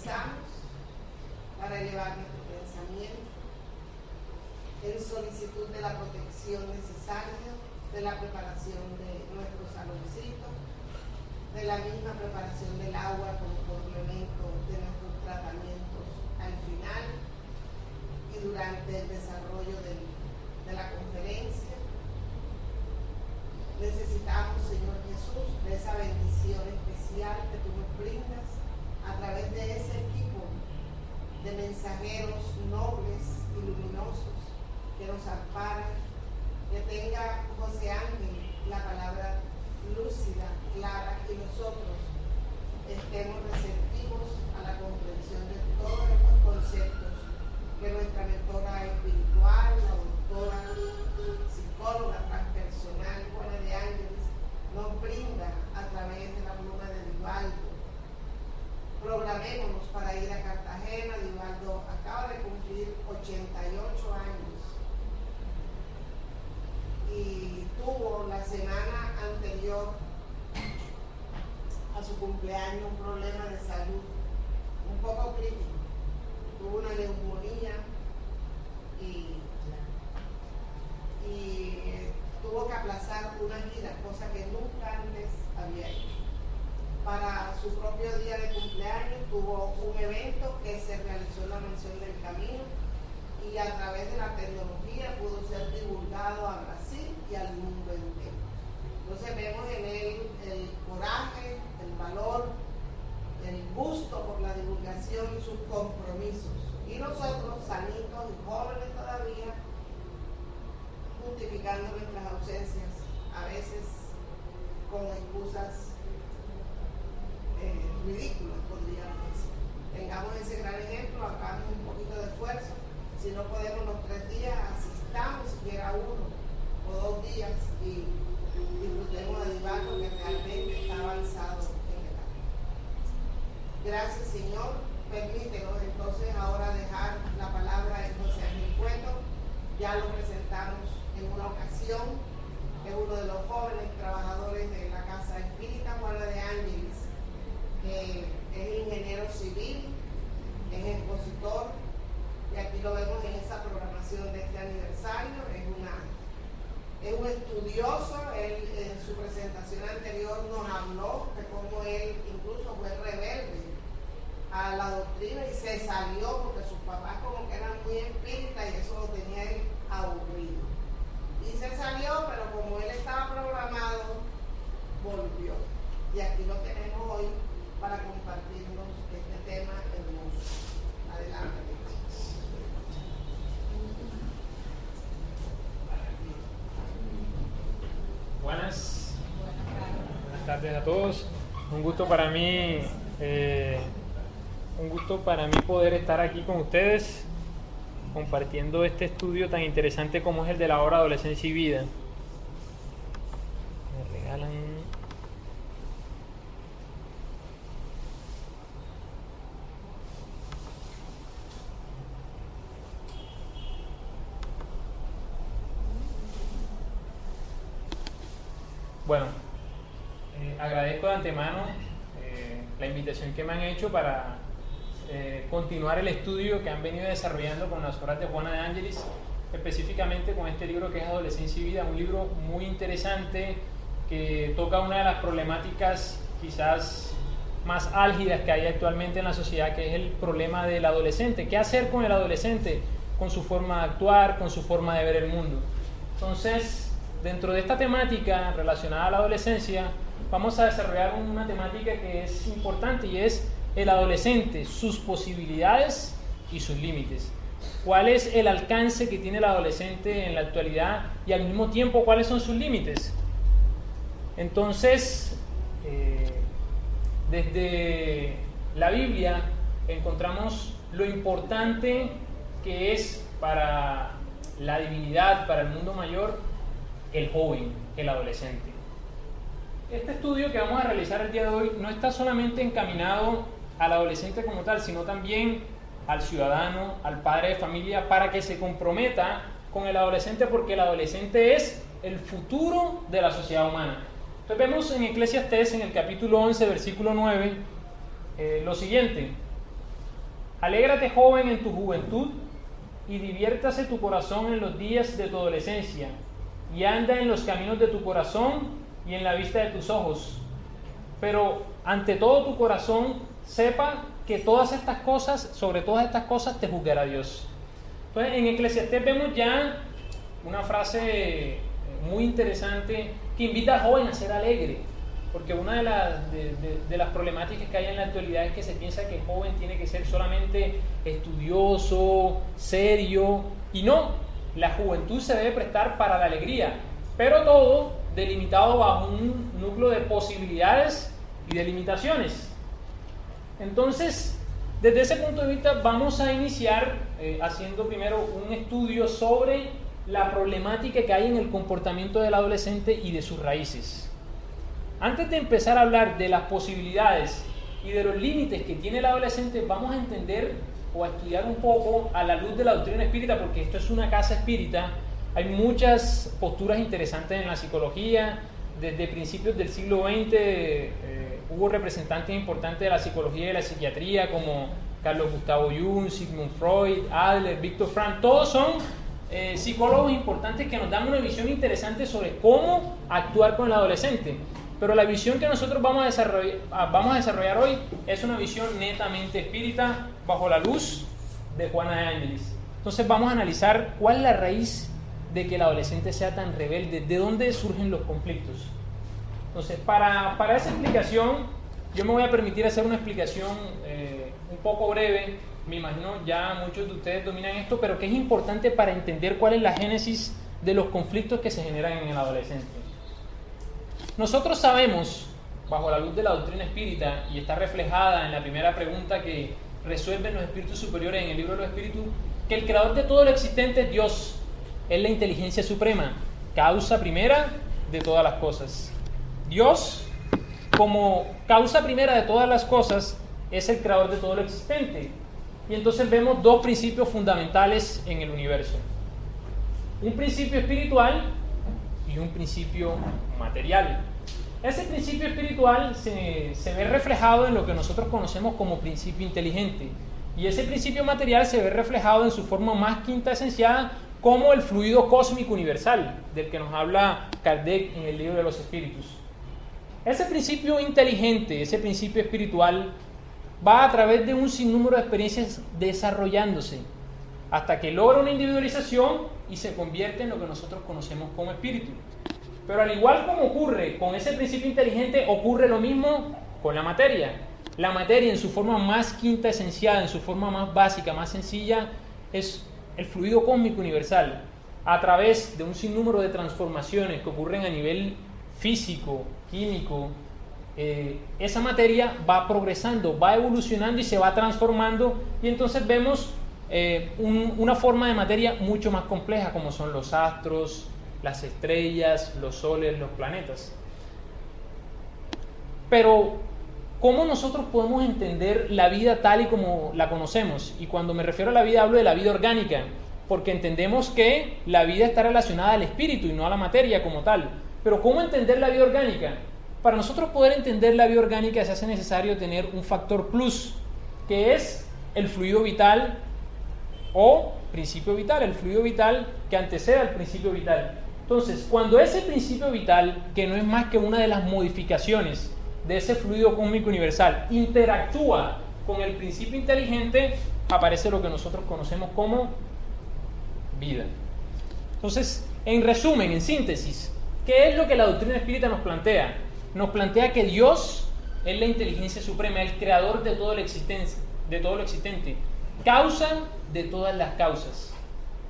comenzamos para elevar nuestro pensamiento en solicitud de la protección necesaria, de la preparación de nuestro saloncito, de la misma preparación del agua como complemento de nuestros tratamientos al final y durante el desarrollo de la conferencia. Necesitamos, Señor Jesús, de esa bendición especial que tú nos brindas a través de ese equipo de mensajeros nobles y luminosos que nos amparan, que tenga José Ángel la palabra lúcida, clara, y nosotros estemos receptivos a la comprensión de todos estos conceptos que nuestra mentora espiritual, la doctora, psicóloga transpersonal, Juana de Ángeles, nos brinda a través de la pluma de Divaldo. Programémonos para ir a Cartagena. Divaldo acaba de cumplir 88 años y tuvo la semana anterior a su cumpleaños un problema de salud un poco crítico. Tuvo una neumonía y tuvo que aplazar una gira, cosa que nunca antes había hecho. Para su propio día de cumpleaños tuvo un evento que se realizó en la Mansión del Camino y a través de la tecnología pudo ser divulgado a Brasil y al mundo entero. Entonces vemos en él el coraje, el valor, el gusto por la divulgación y sus compromisos. Y nosotros, sanitos y jóvenes todavía, justificando nuestras ausencias, a veces con excusas ridículas, podríamos decir. Tengamos ese gran ejemplo, hagamos un poquito de esfuerzo. Si no podemos los 3 días, asistamos siquiera 1 o 2 días y disfrutemos de Divaldo, que realmente está avanzado en el camino. Gracias, Señor. Permítenos entonces ahora dejar la palabra en José Ángel Cueto. Ya lo presentamos en una ocasión, es uno de los jóvenes trabajadores de la Casa Espírita Juana de Ángeles, que es ingeniero civil, es expositor, y aquí lo vemos en esa programación de este aniversario. Es un estudioso. Él en su presentación anterior nos habló de cómo él incluso fue rebelde a la doctrina y se salió porque sus papás como que eran muy espíritas y eso lo tenía él aburrido. Y se salió, pero como él estaba programado, volvió. Y aquí lo tenemos hoy para compartirnos este tema hermoso. Adelante. Buenas tardes a todos. Un gusto para mí poder estar aquí con ustedes compartiendo este estudio tan interesante como es el de la obra Adolescencia y Vida. Me regalan. Bueno, agradezco de antemano la invitación que me han hecho para continuar el estudio que han venido desarrollando con las obras de Juana de Ángeles, específicamente con este libro que es Adolescencia y Vida, un libro muy interesante que toca una de las problemáticas quizás más álgidas que hay actualmente en la sociedad, que es el problema del adolescente. ¿Qué hacer con el adolescente? Con su forma de actuar, con su forma de ver el mundo. Entonces, dentro de esta temática relacionada a la adolescencia, vamos a desarrollar una temática que es importante y es el adolescente, sus posibilidades y sus límites. ¿Cuál es el alcance que tiene el adolescente en la actualidad y al mismo tiempo cuáles son sus límites? Entonces, desde la Biblia encontramos lo importante que es para la divinidad, para el mundo mayor, el joven, el adolescente. Este estudio que vamos a realizar el día de hoy no está solamente encaminado al adolescente como tal, sino también al ciudadano, al padre de familia, para que se comprometa con el adolescente, porque el adolescente es el futuro de la sociedad humana. Entonces vemos en Eclesiastés, en el capítulo 11, versículo 9, lo siguiente: Alégrate, joven, en tu juventud, y diviértase tu corazón en los días de tu adolescencia, y anda en los caminos de tu corazón y en la vista de tus ojos. Pero ante todo tu corazón sepa que todas estas cosas, sobre todas estas cosas, te juzgará Dios. Entonces, en Eclesiastés vemos ya una frase muy interesante que invita al joven a ser alegre, porque una de las problemáticas que hay en la actualidad es que se piensa que el joven tiene que ser solamente estudioso, serio, y no, la juventud se debe prestar para la alegría, pero todo delimitado bajo un núcleo de posibilidades y de limitaciones. Entonces, desde ese punto de vista vamos a iniciar haciendo primero un estudio sobre la problemática que hay en el comportamiento del adolescente y de sus raíces. Antes de empezar a hablar de las posibilidades y de los límites que tiene el adolescente, vamos a entender o a estudiar un poco a la luz de la doctrina espírita, porque esto es una casa espírita. Hay muchas posturas interesantes en la psicología. Desde principios del siglo XX hubo representantes importantes de la psicología y de la psiquiatría como Carlos Gustavo Jung, Sigmund Freud, Adler, Viktor Frankl. Todos son psicólogos importantes que nos dan una visión interesante sobre cómo actuar con el adolescente. Pero la visión que nosotros vamos a desarrollar hoy es una visión netamente espírita bajo la luz de Juana de Ángelis. Entonces vamos a analizar cuál es la raíz de que el adolescente sea tan rebelde, de dónde surgen los conflictos. Entonces, para esa explicación, yo me voy a permitir hacer una explicación un poco breve. Me imagino ya muchos de ustedes dominan esto, pero que es importante para entender cuál es la génesis de los conflictos que se generan en el adolescente. Nosotros sabemos, bajo la luz de la doctrina espírita, y está reflejada en la primera pregunta que resuelven los espíritus superiores en el libro de los espíritus, que el creador de todo lo existente es Dios, es la inteligencia suprema, causa primera de todas las cosas. Dios, como causa primera de todas las cosas, es el creador de todo lo existente. Y entonces vemos dos principios fundamentales en el universo: un principio espiritual y un principio material. Ese principio espiritual se ve reflejado en lo que nosotros conocemos como principio inteligente, y ese principio material se ve reflejado en su forma más quinta esenciada como el fluido cósmico universal, del que nos habla Kardec en el libro de los espíritus. Ese principio inteligente, ese principio espiritual, va a través de un sinnúmero de experiencias desarrollándose hasta que logra una individualización y se convierte en lo que nosotros conocemos como espíritu. Pero al igual como ocurre con ese principio inteligente, ocurre lo mismo con la materia. La materia en su forma más quinta esencial, en su forma más básica, más sencilla, es el fluido cósmico universal. A través de un sinnúmero de transformaciones que ocurren a nivel físico, químico, esa materia va progresando, va evolucionando y se va transformando, y entonces vemos una forma de materia mucho más compleja, como son los astros, las estrellas, los soles, los planetas. Pero ¿cómo nosotros podemos entender la vida tal y como la conocemos? Y cuando me refiero a la vida, hablo de la vida orgánica, porque entendemos que la vida está relacionada al espíritu y no a la materia como tal. Pero ¿cómo entender la vida orgánica? Para nosotros poder entender la vida orgánica se hace necesario tener un factor plus, que es el fluido vital o principio vital, el fluido vital que antecede al principio vital. Entonces, cuando ese principio vital, que no es más que una de las modificaciones de ese fluido cósmico universal, interactúa con el principio inteligente, aparece lo que nosotros conocemos como vida. Entonces, en resumen, en síntesis, ¿qué es lo que la doctrina espírita nos plantea? Nos plantea que Dios es la inteligencia suprema, el creador de todo lo existente, causa de todas las causas.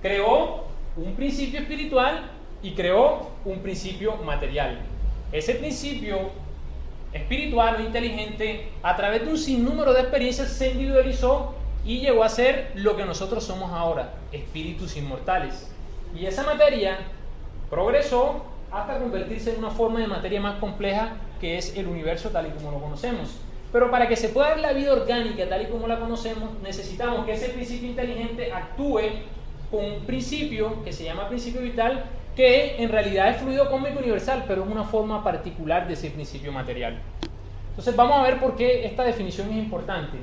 Creó un principio espiritual y creó un principio material. Ese principio espiritual o inteligente, a través de un sinnúmero de experiencias, se individualizó y llegó a ser lo que nosotros somos ahora, espíritus inmortales. Y esa materia progresó hasta convertirse en una forma de materia más compleja, que es el universo tal y como lo conocemos. Pero para que se pueda dar la vida orgánica tal y como la conocemos, necesitamos que ese principio inteligente actúe con un principio que se llama principio vital, que en realidad es fluido cósmico universal, pero es una forma particular de ese principio material. Entonces vamos a ver por qué esta definición es importante.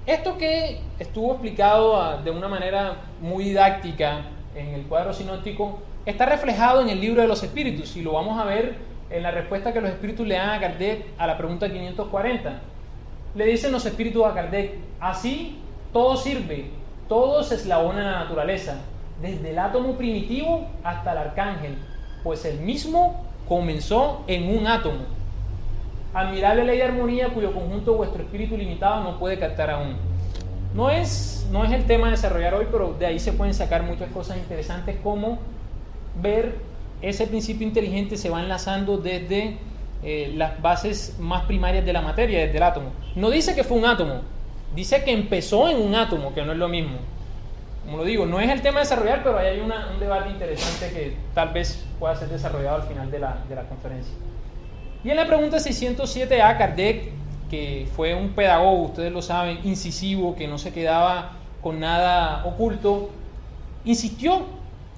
Esto que estuvo explicado de una manera muy didáctica en el cuadro sinóptico está reflejado en el libro de los espíritus, y lo vamos a ver en la respuesta que los espíritus le dan a Kardec a la pregunta 540. Le dicen los espíritus a Kardec: así todo sirve, todo se eslabona en la naturaleza, desde el átomo primitivo hasta el arcángel, pues el mismo comenzó en un átomo. Admirable ley de armonía cuyo conjunto vuestro espíritu limitado no puede captar aún. No es el tema a desarrollar hoy, pero de ahí se pueden sacar muchas cosas interesantes, como ver ese principio inteligente se va enlazando desde las bases más primarias de la materia, desde el átomo. No dice que fue un átomo, dice que empezó en un átomo, que no es lo mismo. Como lo digo, no es el tema a desarrollar, pero ahí hay un debate interesante que tal vez pueda ser desarrollado al final de la conferencia. Y en la pregunta 607A, Kardec, que fue un pedagogo, ustedes lo saben, incisivo, que no se quedaba con nada oculto, insistió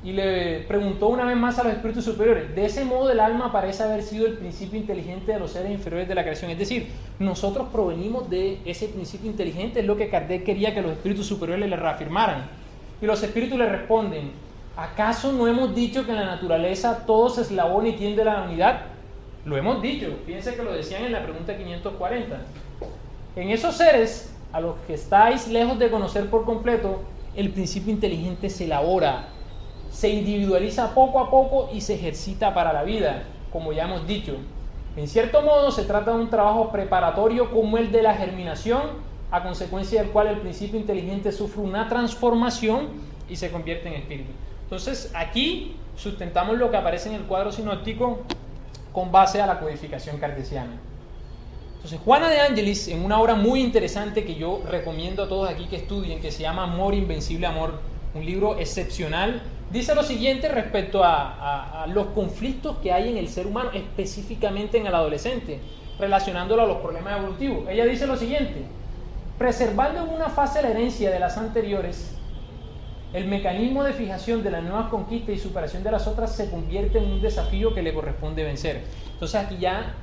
y le preguntó una vez más a los espíritus superiores: de ese modo el alma parece haber sido el principio inteligente de los seres inferiores de la creación. Es decir, nosotros provenimos de ese principio inteligente, es lo que Kardec quería que los espíritus superiores le reafirmaran. Y los espíritus le responden: ¿acaso no hemos dicho que en la naturaleza todo se eslabona y tiende a la unidad? Lo hemos dicho, fíjense que lo decían en la pregunta 540. En esos seres a los que estáis lejos de conocer por completo, el principio inteligente se elabora, se individualiza poco a poco y se ejercita para la vida, como ya hemos dicho. En cierto modo se trata de un trabajo preparatorio como el de la germinación, a consecuencia del cual el principio inteligente sufre una transformación y se convierte en espíritu. Entonces aquí sustentamos lo que aparece en el cuadro sinóptico con base a la codificación kardeciana. Entonces, Juana de Ángelis, en una obra muy interesante que yo recomiendo a todos aquí que estudien, que se llama Amor, Invencible Amor, un libro excepcional, dice lo siguiente respecto a los conflictos que hay en el ser humano, específicamente en el adolescente, relacionándolo a los problemas evolutivos. Ella dice lo siguiente: preservando en una fase la herencia de las anteriores, el mecanismo de fijación de las nuevas conquistas y superación de las otras se convierte en un desafío que le corresponde vencer. Entonces aquí ya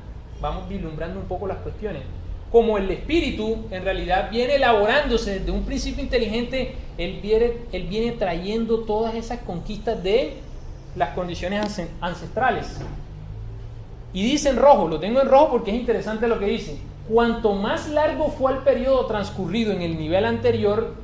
vamos vislumbrando un poco las cuestiones. Como el espíritu en realidad viene elaborándose desde un principio inteligente, él viene trayendo todas esas conquistas de las condiciones ancestrales. Y dice en rojo, lo tengo en rojo porque es interesante lo que dice: cuanto más largo fue el periodo transcurrido en el nivel anterior,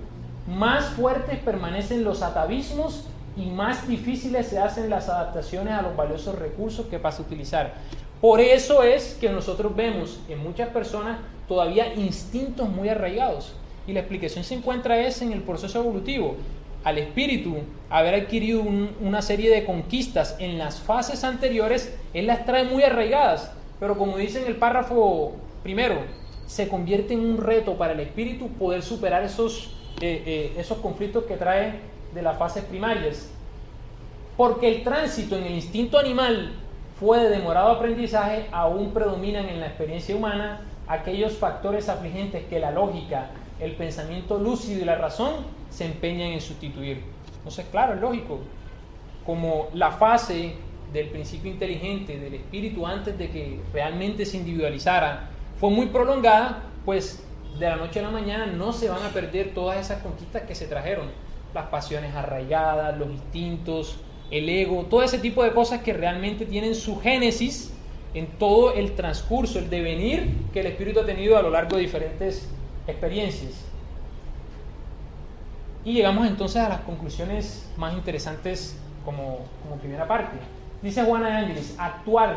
más fuertes permanecen los atavismos y más difíciles se hacen las adaptaciones a los valiosos recursos que pasa a utilizar. Por eso es que nosotros vemos en muchas personas todavía instintos muy arraigados, y la explicación se encuentra en el proceso evolutivo. Al espíritu haber adquirido una serie de conquistas en las fases anteriores, él las trae muy arraigadas, pero como dice en el párrafo primero, se convierte en un reto para el espíritu poder superar esos conflictos que trae de las fases primarias, porque el tránsito en el instinto animal fue de demorado aprendizaje, aún predominan en la experiencia humana aquellos factores afligentes que la lógica, el pensamiento lúcido y la razón se empeñan en sustituir. Entonces, claro, es lógico, como la fase del principio inteligente del espíritu antes de que realmente se individualizara fue muy prolongada, pues de la noche a la mañana no se van a perder todas esas conquistas que se trajeron, las pasiones arraigadas, los instintos, el ego, todo ese tipo de cosas que realmente tienen su génesis en todo el transcurso, el devenir que el espíritu ha tenido a lo largo de diferentes experiencias. Y llegamos entonces a las conclusiones más interesantes como primera parte. Dice Juana de Ángelis: actuar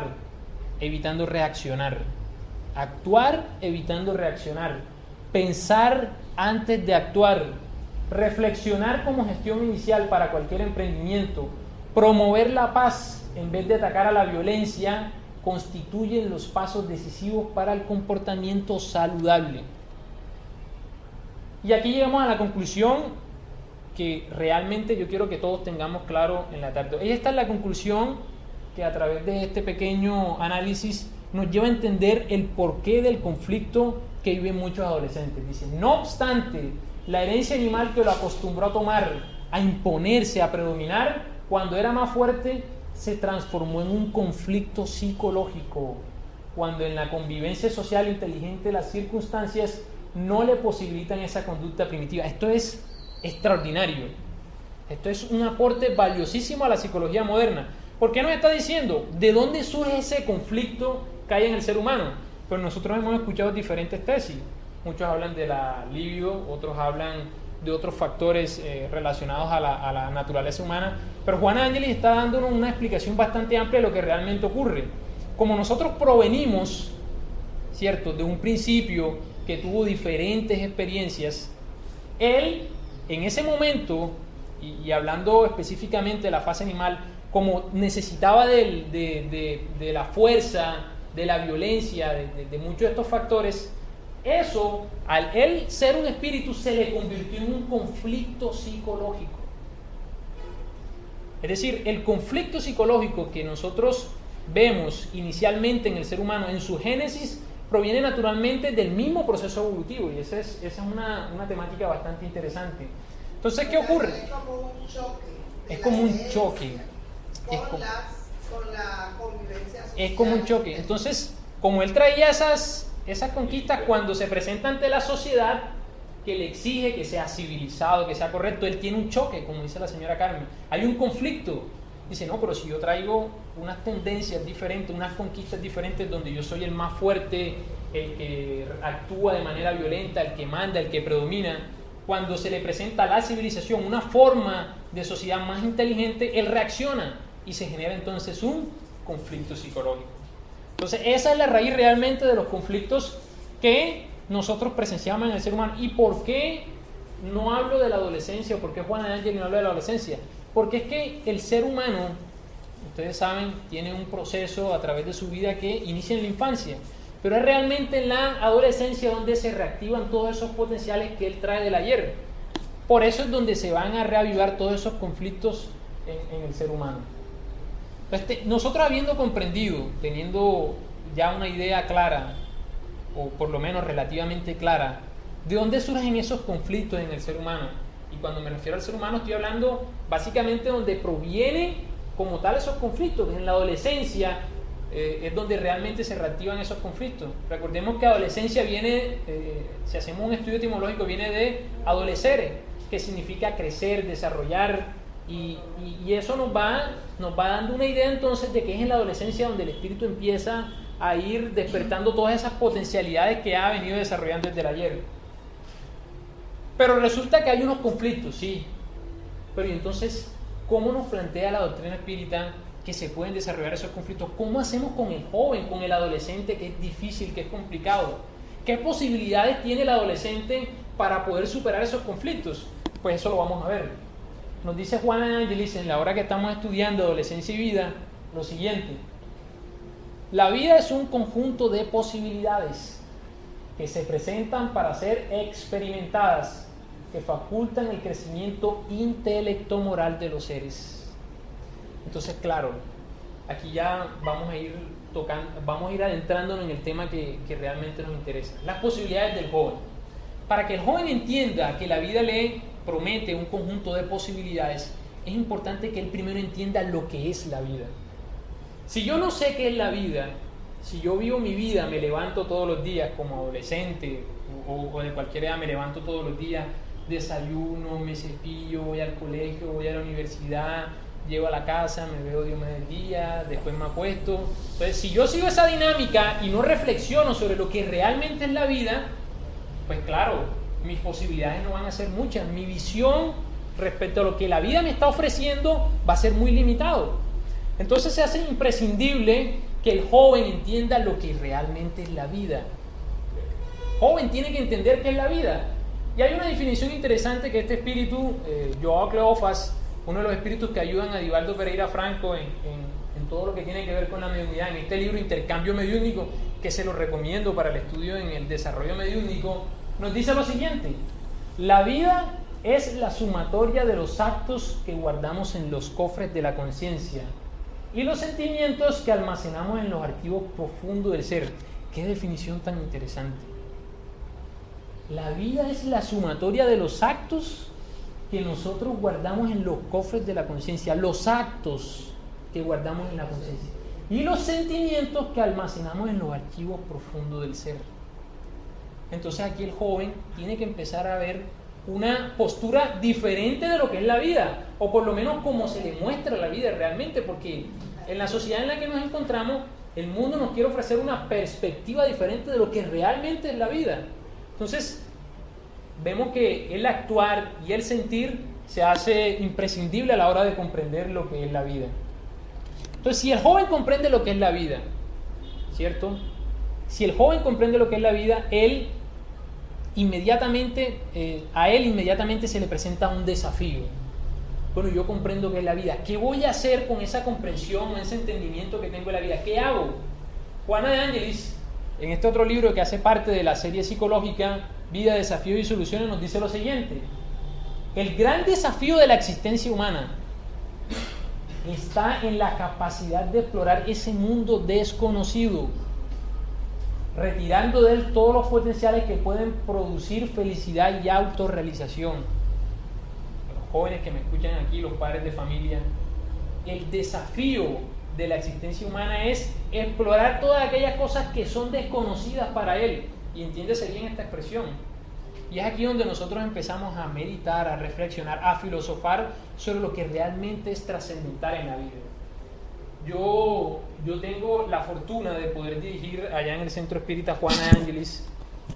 evitando reaccionar. Actuar evitando reaccionar. Pensar antes de actuar. Reflexionar como gestión inicial para cualquier emprendimiento. Promover la paz en vez de atacar a la violencia constituyen los pasos decisivos para el comportamiento saludable. Y aquí llegamos a la conclusión que realmente yo quiero que todos tengamos claro en la tarde. Esta es la conclusión que a través de este pequeño análisis nos lleva a entender el porqué del conflicto que viven muchos adolescentes. Dice: no obstante, la herencia animal que lo acostumbró a tomar, a imponerse, a predominar, cuando era más fuerte, se transformó en un conflicto psicológico. Cuando en la convivencia social inteligente las circunstancias no le posibilitan esa conducta primitiva. Esto es extraordinario. Esto es un aporte valiosísimo a la psicología moderna. ¿Por qué nos está diciendo de dónde surge ese conflicto que hay en el ser humano? Pues nosotros hemos escuchado diferentes tesis. Muchos hablan de la libido, otros hablan de otros factores relacionados a la naturaleza humana. Pero Juana de Angelis está dándonos una explicación bastante amplia de lo que realmente ocurre. Como nosotros provenimos, ¿cierto?, de un principio que tuvo diferentes experiencias, él en ese momento, y hablando específicamente de la fase animal, como necesitaba de la fuerza, de la violencia, de muchos de estos factores, eso, al él ser un espíritu, se le convirtió en un conflicto psicológico. Es decir, el conflicto psicológico que nosotros vemos inicialmente en el ser humano, en su génesis, proviene naturalmente del mismo proceso evolutivo, y esa es una temática bastante interesante. Entonces, ¿qué ocurre? Es como un choque. Es como un choque. Con la convivencia social. Es como un choque. Entonces, como él traía esas conquistas, cuando se presenta ante la sociedad que le exige que sea civilizado, que sea correcto, él tiene un choque, como dice la señora Carmen. Hay un conflicto. Dice, no, pero si yo traigo unas tendencias diferentes, unas conquistas diferentes, donde yo soy el más fuerte, el que actúa de manera violenta, el que manda, el que predomina, cuando se le presenta a la civilización una forma de sociedad más inteligente, él reacciona y se genera entonces un conflicto psicológico. Entonces esa es la raíz realmente de los conflictos que nosotros presenciamos en el ser humano. ¿Y por qué no hablo de la adolescencia? ¿O por qué Juana de Angelis no habla de la adolescencia? Porque es que el ser humano, ustedes saben, tiene un proceso a través de su vida que inicia en la infancia, pero es realmente en la adolescencia donde se reactivan todos esos potenciales que él trae del ayer. Por eso es donde se van a reavivar todos esos conflictos en el ser humano. Entonces, nosotros habiendo comprendido, teniendo ya una idea clara, o por lo menos relativamente clara, de dónde surgen esos conflictos en el ser humano, y cuando me refiero al ser humano estoy hablando básicamente donde provienen como tal esos conflictos. En la adolescencia es donde realmente se reactivan esos conflictos. Recordemos que adolescencia viene, si hacemos un estudio etimológico, viene de adolescere, que significa crecer, desarrollar, y eso nos va dando una idea entonces de que es en la adolescencia donde el espíritu empieza a ir despertando todas esas potencialidades que ha venido desarrollando desde el ayer. Pero resulta que hay unos conflictos, sí. Pero ¿y entonces cómo nos plantea la doctrina espírita que se pueden desarrollar esos conflictos? ¿Cómo hacemos con el joven, con el adolescente, que es difícil, que es complicado? ¿Qué posibilidades tiene el adolescente para poder superar esos conflictos? Pues eso lo vamos a ver. Nos dice Juana de Angelis en la hora que estamos estudiando Adolescencia y Vida lo siguiente: la vida es un conjunto de posibilidades que se presentan para ser experimentadas, que facultan el crecimiento intelecto-moral de los seres. Entonces, claro, aquí ya vamos a ir adentrándonos en el tema que realmente nos interesa. Las posibilidades del joven. Para que el joven entienda que la vida le promete un conjunto de posibilidades, es importante que él primero entienda lo que es la vida. Si yo no sé qué es la vida, si yo vivo mi vida, me levanto todos los días como adolescente o de cualquier edad, me levanto todos los días, desayuno, me cepillo, voy al colegio, voy a la universidad, llego a la casa, me veo Dios del día, después me acuesto. Entonces, si yo sigo esa dinámica y no reflexiono sobre lo que realmente es la vida, pues claro, mis posibilidades no van a ser muchas. Mi visión respecto a lo que la vida me está ofreciendo va a ser muy limitado. Entonces se hace imprescindible que el joven entienda lo que realmente es la vida. El joven tiene que entender qué es la vida. Y hay una definición interesante que este espíritu, Joao Cleofas, uno de los espíritus que ayudan a Divaldo Pereira Franco en todo lo que tiene que ver con la mediunidad, en este libro Intercambio Mediúnico, que se lo recomiendo para el estudio en el desarrollo mediúnico, nos dice lo siguiente: la vida es la sumatoria de los actos que guardamos en los cofres de la conciencia y los sentimientos que almacenamos en los archivos profundos del ser. Qué definición tan interesante. La vida es la sumatoria de los actos que nosotros guardamos en los cofres de la conciencia, los actos que guardamos en la conciencia y los sentimientos que almacenamos en los archivos profundos del ser. Entonces aquí el joven tiene que empezar a ver una postura diferente de lo que es la vida, o por lo menos como se le muestra la vida realmente, porque en la sociedad en la que nos encontramos, el mundo nos quiere ofrecer una perspectiva diferente de lo que realmente es la vida. Entonces, vemos que el actuar y el sentir se hace imprescindible a la hora de comprender lo que es la vida. Entonces, si el joven comprende lo que es la vida, ¿cierto? Si el joven comprende lo que es la vida, a él inmediatamente se le presenta un desafío. Bueno, yo comprendo qué es la vida. ¿Qué voy a hacer con esa comprensión, ese entendimiento que tengo de la vida? ¿Qué hago? Juana de Angelis, en este otro libro que hace parte de la serie psicológica Vida, Desafíos y Soluciones, nos dice lo siguiente: el gran desafío de la existencia humana está en la capacidad de explorar ese mundo desconocido, retirando de él todos los potenciales que pueden producir felicidad y autorrealización. Los jóvenes que me escuchan aquí, los padres de familia, el desafío de la existencia humana es explorar todas aquellas cosas que son desconocidas para él. Y entiéndese bien esta expresión. Y es aquí donde nosotros empezamos a meditar, a reflexionar, a filosofar sobre lo que realmente es trascendental en la vida. Yo tengo la fortuna de poder dirigir allá en el Centro Espírita Juana de Angelis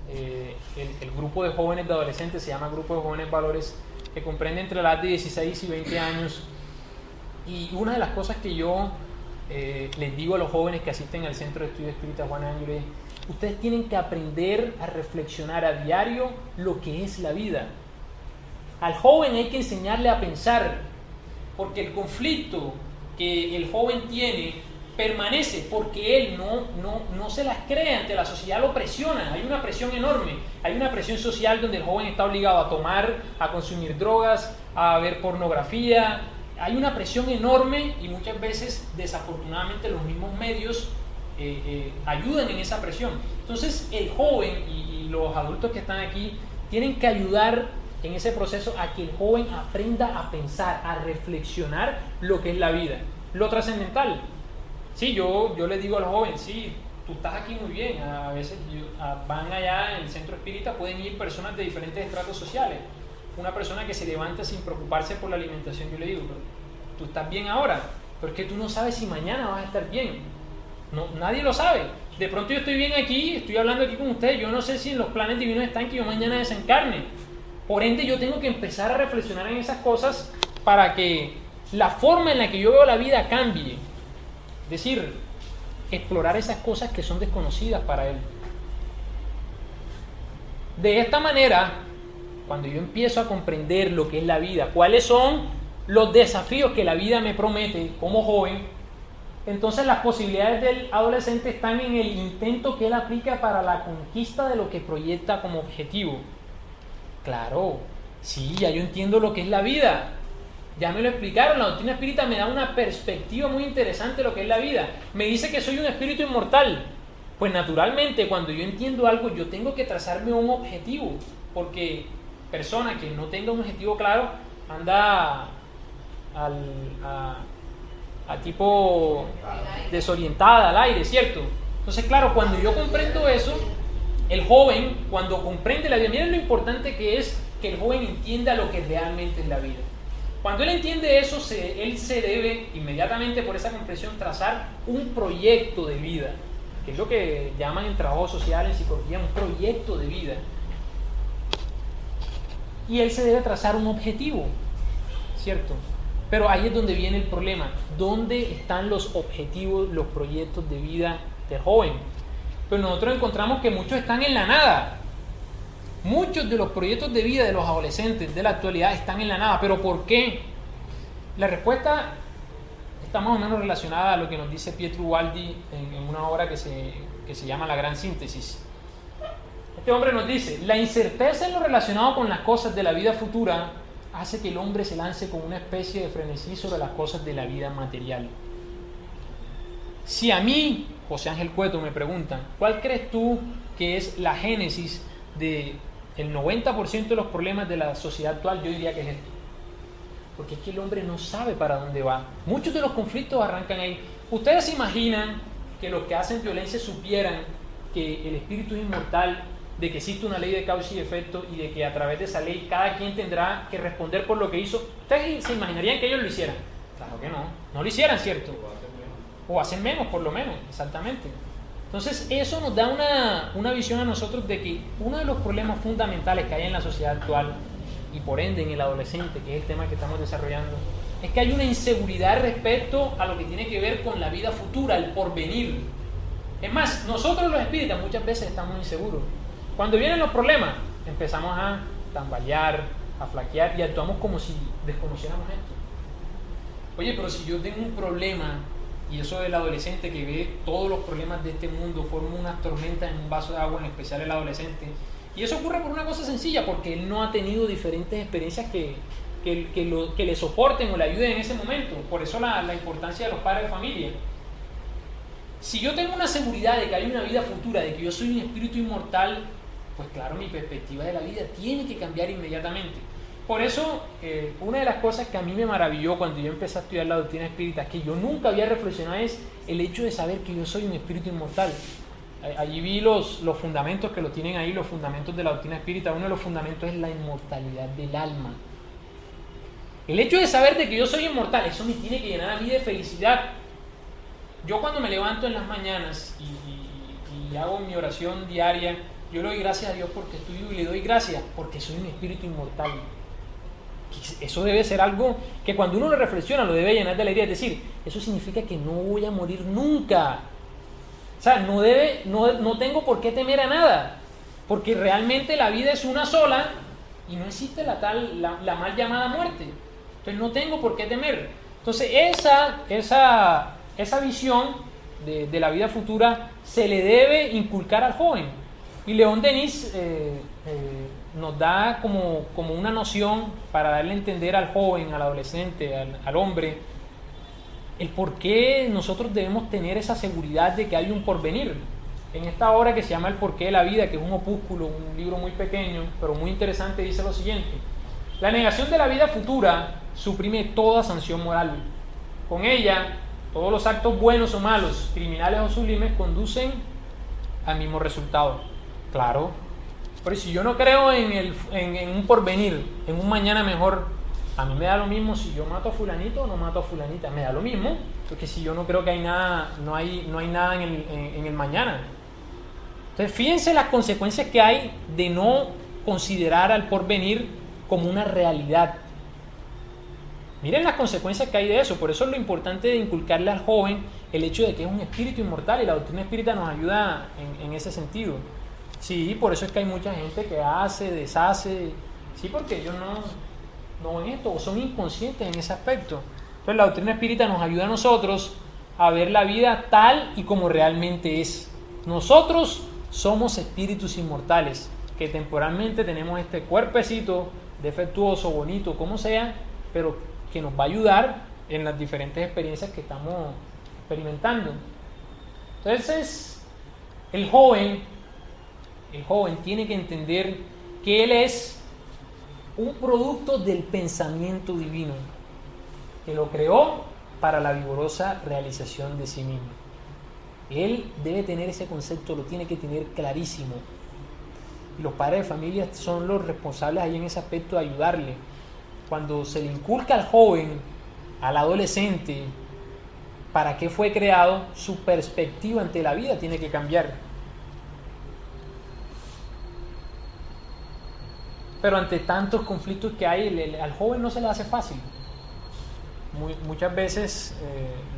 el grupo de jóvenes de adolescentes, se llama Grupo de Jóvenes Valores, que comprende entre la edad de 16 y 20 años. Y una de las cosas que yo les digo a los jóvenes que asisten al Centro de Estudio Espírita Juana de Angelis: ustedes tienen que aprender a reflexionar a diario lo que es la vida. Al joven hay que enseñarle a pensar, porque el conflicto que el joven tiene permanece porque él no se las cree, ante la sociedad lo presiona. Hay una presión enorme, hay una presión social donde el joven está obligado a tomar, a consumir drogas, a ver pornografía. Hay una presión enorme y muchas veces, desafortunadamente, los mismos medios ayudan en esa presión. Entonces el joven y los adultos que están aquí tienen que ayudar en ese proceso a que el joven aprenda a pensar, a reflexionar lo que es la vida, lo trascendental. Sí, yo les digo a los jóvenes: sí, tú estás aquí muy bien. A veces van allá en el centro espírita, pueden ir personas de diferentes estratos sociales. Una persona que se levanta sin preocuparse por la alimentación, yo le digo: pero tú estás bien ahora, pero es que tú no sabes si mañana vas a estar bien. No, nadie lo sabe. De pronto yo estoy bien aquí, estoy hablando aquí con ustedes, yo no sé si en los planes divinos están que yo mañana desencarne. Por ende, yo tengo que empezar a reflexionar en esas cosas para que la forma en la que yo veo la vida cambie. Es decir, explorar esas cosas que son desconocidas para él. De esta manera, cuando yo empiezo a comprender lo que es la vida, cuáles son los desafíos que la vida me promete como joven, entonces las posibilidades del adolescente están en el intento que él aplica para la conquista de lo que proyecta como objetivo. Claro, sí, ya yo entiendo lo que es la vida. Ya me lo explicaron, la doctrina espírita me da una perspectiva muy interesante de lo que es la vida. Me dice que soy un espíritu inmortal. Pues naturalmente, cuando yo entiendo algo, yo tengo que trazarme un objetivo. Porque persona que no tenga un objetivo claro anda a tipo desorientada, al aire, ¿cierto? Entonces, claro, cuando yo comprendo eso, el joven, cuando comprende la vida, miren lo importante que es que el joven entienda lo que realmente es la vida. Cuando él entiende eso, él se debe inmediatamente, por esa comprensión, trazar un proyecto de vida, que es lo que llaman en trabajo social, en psicología, un proyecto de vida. Y él se debe trazar un objetivo, ¿cierto? Pero ahí es donde viene el problema. ¿Dónde están los objetivos, los proyectos de vida del joven? Pero nosotros encontramos que muchos están en la nada. Muchos de los proyectos de vida de los adolescentes de la actualidad están en la nada. ¿Pero por qué? La respuesta está más o menos relacionada a lo que nos dice Pietro Ubaldi en una obra que se llama La Gran Síntesis. Este hombre nos dice: la incerteza en lo relacionado con las cosas de la vida futura hace que el hombre se lance con una especie de frenesí sobre las cosas de la vida material. Si a mí, José Ángel Cueto, me preguntan, ¿cuál crees tú que es la génesis del 90% de los problemas de la sociedad actual? Yo diría que es esto. Porque es que el hombre no sabe para dónde va. Muchos de los conflictos arrancan ahí. ¿Ustedes se imaginan que los que hacen violencia supieran que el espíritu es inmortal de que existe una ley de causa y efecto y de que a través de esa ley cada quien tendrá que responder por lo que hizo, ¿ustedes se imaginarían que ellos lo hicieran? Claro que no lo hicieran, ¿cierto? O hacen menos, por lo menos, exactamente. Entonces eso nos da una visión a nosotros de que uno de los problemas fundamentales que hay en la sociedad actual y por ende en el adolescente, que es el tema que estamos desarrollando, es que hay una inseguridad respecto a lo que tiene que ver con la vida futura, el porvenir. Es más, nosotros los espíritas muchas veces estamos inseguros. Cuando vienen los problemas, empezamos a tambalear, a flaquear y actuamos como si desconociéramos esto. Oye, pero si yo tengo un problema, y eso del adolescente que ve todos los problemas de este mundo, forma unas tormentas en un vaso de agua, en especial el adolescente, y eso ocurre por una cosa sencilla, porque él no ha tenido diferentes experiencias que le soporten o le ayuden en ese momento. Por eso la importancia de los padres de familia. Si yo tengo una seguridad de que hay una vida futura, de que yo soy un espíritu inmortal, pues claro, mi perspectiva de la vida tiene que cambiar inmediatamente. Por eso, una de las cosas que a mí me maravilló cuando yo empecé a estudiar la doctrina espírita, que yo nunca había reflexionado, es el hecho de saber que yo soy un espíritu inmortal. Allí vi los fundamentos que lo tienen ahí, los fundamentos de la doctrina espírita. Uno de los fundamentos es la inmortalidad del alma. El hecho de saber de que yo soy inmortal, eso me tiene que llenar a mí de felicidad. Yo cuando me levanto en las mañanas y hago mi oración diaria, yo le doy gracias a Dios porque estoy vivo y le doy gracias porque soy un espíritu inmortal. Eso debe ser algo que cuando uno lo reflexiona lo debe llenar de alegría. Es decir, eso significa que no voy a morir nunca. O sea, no tengo por qué temer a nada, porque realmente la vida es una sola y no existe la mal llamada muerte. Entonces no tengo por qué temer. Entonces esa visión de la vida futura se le debe inculcar al joven. Y León Denis nos da como una noción para darle a entender al joven, al adolescente, al hombre, el por qué nosotros debemos tener esa seguridad de que hay un porvenir. En esta obra que se llama El porqué de la vida, que es un opúsculo, un libro muy pequeño, pero muy interesante, dice lo siguiente: la negación de la vida futura suprime toda sanción moral. Con ella, todos los actos buenos o malos, criminales o sublimes, conducen al mismo resultado. Claro, pero si yo no creo en un porvenir, en un mañana mejor, a mí me da lo mismo si yo mato a fulanito o no mato a fulanita, me da lo mismo, porque si yo no creo que hay nada, no hay nada en el mañana. Entonces fíjense las consecuencias que hay de no considerar al porvenir como una realidad. Miren las consecuencias que hay de eso. Por eso es lo importante de inculcarle al joven el hecho de que es un espíritu inmortal, y la doctrina espírita nos ayuda en ese sentido. Sí, por eso es que hay mucha gente que hace, deshace, sí, porque ellos no ven esto o son inconscientes en ese aspecto. Entonces la doctrina espírita nos ayuda a nosotros a ver la vida tal y como realmente es. Nosotros somos espíritus inmortales que temporalmente tenemos este cuerpecito defectuoso, bonito, como sea, pero que nos va a ayudar en las diferentes experiencias que estamos experimentando. Entonces el joven tiene que entender que él es un producto del pensamiento divino, que lo creó para la vigorosa realización de sí mismo. Él debe tener ese concepto, lo tiene que tener clarísimo. Y los padres de familia son los responsables ahí en ese aspecto de ayudarle. Cuando se le inculca al joven, al adolescente, para qué fue creado, su perspectiva ante la vida tiene que cambiar. Pero ante tantos conflictos que hay, al joven no se le hace fácil. Muchas veces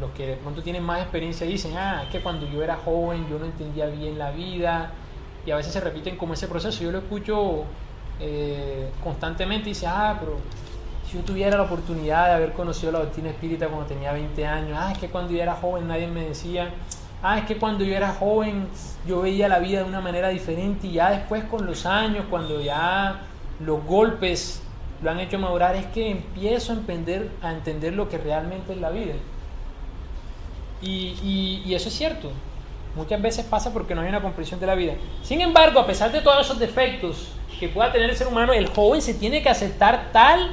los que de pronto tienen más experiencia dicen: es que cuando yo era joven yo no entendía bien la vida, y a veces se repiten como ese proceso. Yo lo escucho constantemente y dice: pero si yo tuviera la oportunidad de haber conocido la doctrina espírita cuando tenía 20 años, es que cuando yo era joven nadie me decía, es que cuando yo era joven yo veía la vida de una manera diferente, y ya después con los años, cuando ya los golpes lo han hecho madurar, es que empiezo a entender lo que realmente es la vida. Y eso es cierto, muchas veces pasa porque no hay una comprensión de la vida. Sin embargo, a pesar de todos esos defectos que pueda tener el ser humano, el joven se tiene que aceptar tal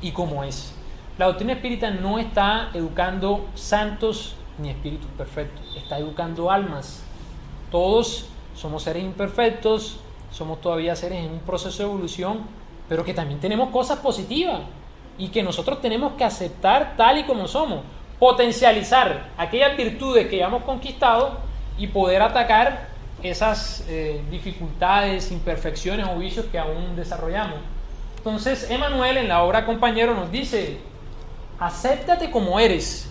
y como es. La doctrina espírita no está educando santos ni espíritus perfectos, está educando almas. Todos somos seres imperfectos, somos todavía seres en un proceso de evolución, pero que también tenemos cosas positivas y que nosotros tenemos que aceptar tal y como somos, potencializar aquellas virtudes que ya hemos conquistado y poder atacar esas dificultades, imperfecciones o vicios que aún desarrollamos. Entonces, Emmanuel en la obra Compañero nos dice: acéptate como eres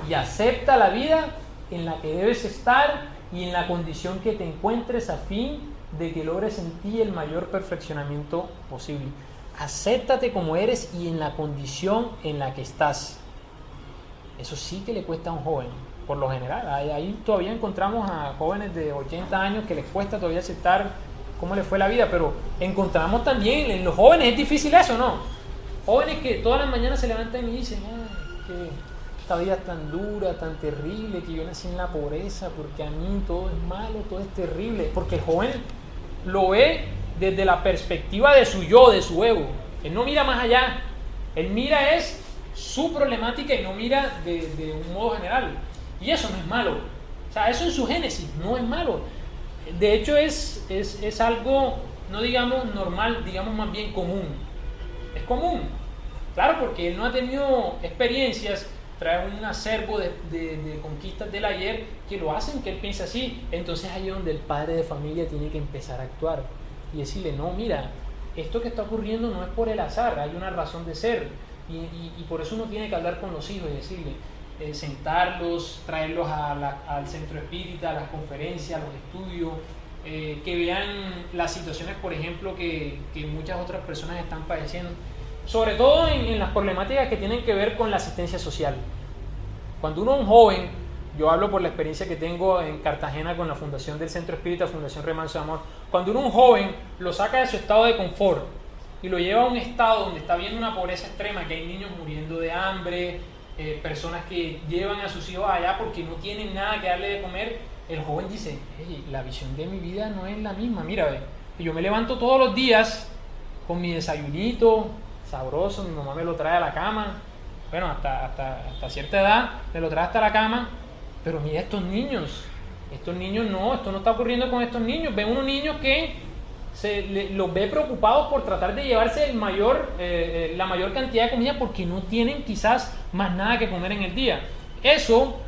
y acepta la vida en la que debes estar y en la condición que te encuentres a fin de que logres en ti el mayor perfeccionamiento posible. Acéptate como eres y en la condición en la que estás. Eso sí que le cuesta a un joven, por lo general. Ahí todavía encontramos a jóvenes de 80 años que les cuesta todavía aceptar cómo les fue la vida, pero encontramos también en los jóvenes, es difícil eso, ¿no? Jóvenes que todas las mañanas se levantan y dicen: ay, que esta vida es tan dura, tan terrible, que yo nací en la pobreza, porque a mí todo es malo, todo es terrible. Porque el joven lo ve desde la perspectiva de su yo, de su ego. Él no mira más allá, él mira es su problemática y no mira de un modo general. Y eso no es malo. O sea, eso en su génesis no es malo. De hecho es algo, no digamos normal, digamos más bien común. Es común. Claro, porque él no ha tenido experiencias, trae un acervo de conquistas del ayer que lo hacen que él piense así. Entonces ahí es donde el padre de familia tiene que empezar a actuar y decirle: no, mira, esto que está ocurriendo no es por el azar, hay una razón de ser. Y por eso uno tiene que hablar con los hijos y decirle, sentarlos, traerlos al centro espírita, a las conferencias, a los estudios, que vean las situaciones, por ejemplo, que muchas otras personas están padeciendo, sobre todo en las problemáticas que tienen que ver con la asistencia social. Cuando uno es un joven, yo hablo por la experiencia que tengo en Cartagena con la fundación del Centro Espírita, Fundación Remanso de Amor, cuando uno es un joven, lo saca de su estado de confort y lo lleva a un estado donde está viendo una pobreza extrema, que hay niños muriendo de hambre, personas que llevan a sus hijos allá porque no tienen nada que darle de comer. El joven dice: hey, la visión de mi vida no es la misma. Mira, ve, yo me levanto todos los días con mi desayunito sabroso, mi mamá me lo trae a la cama, bueno, hasta cierta edad me lo trae hasta la cama, pero mira estos niños no, esto no está ocurriendo con estos niños. Ven unos niños que los ve preocupados por tratar de llevarse la mayor cantidad de comida porque no tienen quizás más nada que comer en el día. Eso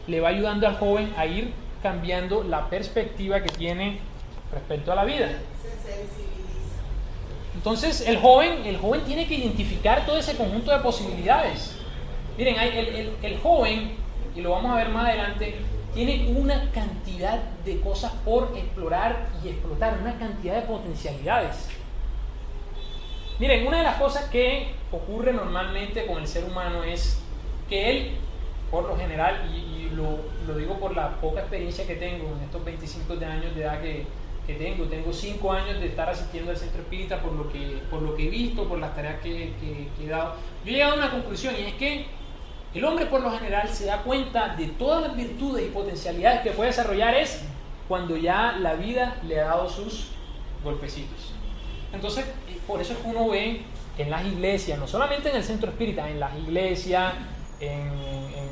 le va ayudando al joven a ir cambiando la perspectiva que tiene respecto a la vida. Se sensibiliza. Entonces el joven tiene que identificar todo ese conjunto de posibilidades. Miren, el joven, y lo vamos a ver más adelante, tiene una cantidad de cosas por explorar y explotar, una cantidad de potencialidades. Miren, una de las cosas que ocurre normalmente con el ser humano es que él, por lo general, y lo digo por la poca experiencia que tengo en estos 25 años de edad que tengo 5 años de estar asistiendo al Centro Espírita, por lo que he visto, por las tareas que he dado, yo he llegado a una conclusión, y es que el hombre por lo general se da cuenta de todas las virtudes y potencialidades que puede desarrollar es cuando ya la vida le ha dado sus golpecitos. Entonces, por eso es que uno ve en las iglesias, no solamente en el Centro Espírita, en las iglesias, en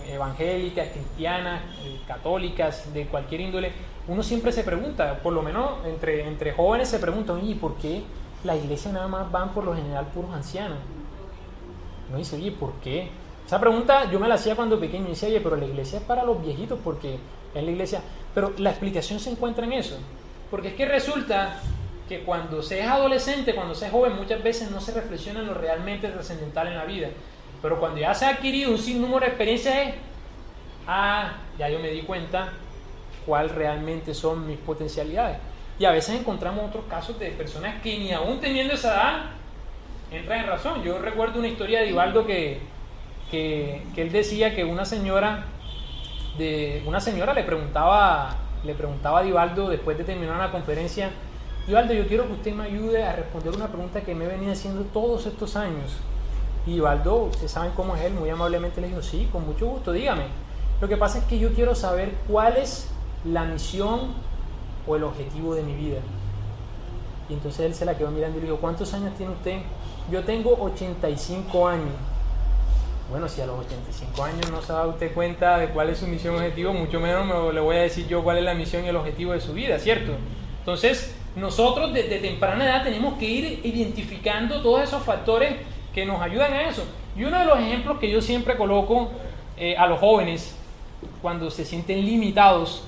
evangélicas, cristianas, católicas, de cualquier índole, uno siempre se pregunta, por lo menos entre jóvenes se preguntan: ¿y por qué la iglesia nada más van por lo general puros ancianos? Uno dice: oye, ¿por qué? Esa pregunta yo me la hacía cuando pequeño y decía: oye, pero la iglesia es para los viejitos porque es la iglesia. Pero la explicación se encuentra en eso. Porque es que resulta que cuando se es adolescente, cuando se es joven, muchas veces no se reflexiona en lo realmente trascendental en la vida. Pero cuando ya se ha adquirido un sinnúmero de experiencias, ya yo me di cuenta cuál realmente son mis potencialidades. Y a veces encontramos otros casos de personas que ni aún teniendo esa edad entran en razón. Yo recuerdo una historia de Divaldo que él decía que una señora le preguntaba a Divaldo después de terminar una conferencia: Divaldo, yo quiero que usted me ayude a responder una pregunta que me he venido haciendo todos estos años. Y Divaldo, ustedes saben cómo es él, muy amablemente le dijo: sí, con mucho gusto, dígame. Lo que pasa es que yo quiero saber cuál es la misión o el objetivo de mi vida. Y entonces él se la quedó mirando y le dijo: ¿cuántos años tiene usted? Yo tengo 85 años. Bueno, si a los 85 años no se da usted cuenta de cuál es su misión o objetivo, mucho menos le voy a decir yo cuál es la misión y el objetivo de su vida, ¿cierto? Entonces, nosotros desde temprana edad tenemos que ir identificando todos esos factores que nos ayudan a eso. Y uno de los ejemplos que yo siempre coloco a los jóvenes cuando se sienten limitados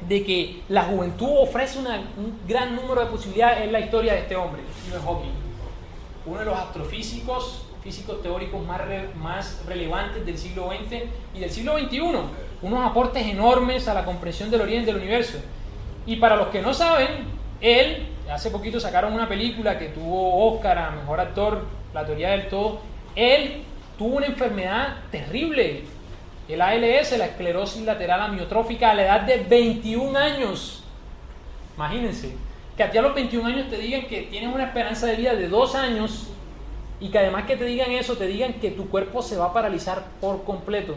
de que la juventud ofrece un gran número de posibilidades es la historia de este hombre, Stephen Hawking, uno de los astrofísicos, físicos teóricos más relevantes del siglo XX y del siglo XXI, unos aportes enormes a la comprensión del origen del universo. Y para los que no saben, él, hace poquito sacaron una película que tuvo Oscar a Mejor Actor, La Teoría del Todo. Él tuvo una enfermedad terrible, el ALS, la esclerosis lateral amiotrófica, a la edad de 21 años. Imagínense, que a ti a los 21 años te digan que tienes una esperanza de vida de 2 años y que además que te digan eso, te digan que tu cuerpo se va a paralizar por completo.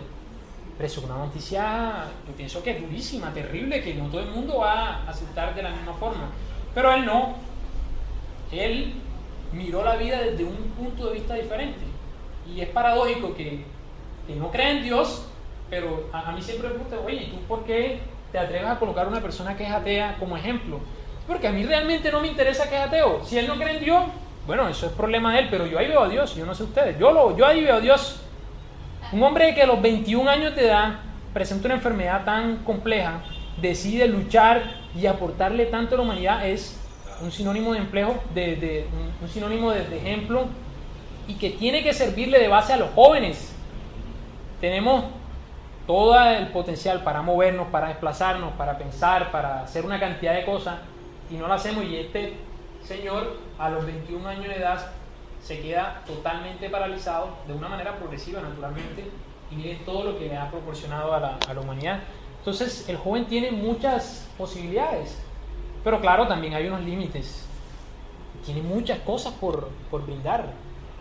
Pero eso es una noticia, yo pienso que es durísima, terrible, que no todo el mundo va a aceptar de la misma forma. Pero él no. Él miró la vida desde un punto de vista diferente. Y es paradójico que no crea en Dios, pero a mí siempre me pregunta, oye, ¿y tú por qué te atreves a colocar a una persona que es atea como ejemplo? Porque a mí realmente no me interesa que es ateo. Si él no cree en Dios, bueno, eso es problema de él, pero yo ahí veo a Dios, yo no sé ustedes. Yo ahí veo a Dios. Un hombre que a los 21 años de edad presenta una enfermedad tan compleja, decide luchar y aportarle tanto a la humanidad, es un sinónimo de un sinónimo de ejemplo, y que tiene que servirle de base a los jóvenes. Tenemos todo el potencial para movernos, para desplazarnos, para pensar, para hacer una cantidad de cosas, y no lo hacemos. Y este señor a los 21 años de edad se queda totalmente paralizado de una manera progresiva, naturalmente, y miren todo lo que le ha proporcionado a la humanidad. Entonces el joven tiene muchas posibilidades, pero claro, también hay unos límites. Tiene muchas cosas por brindar.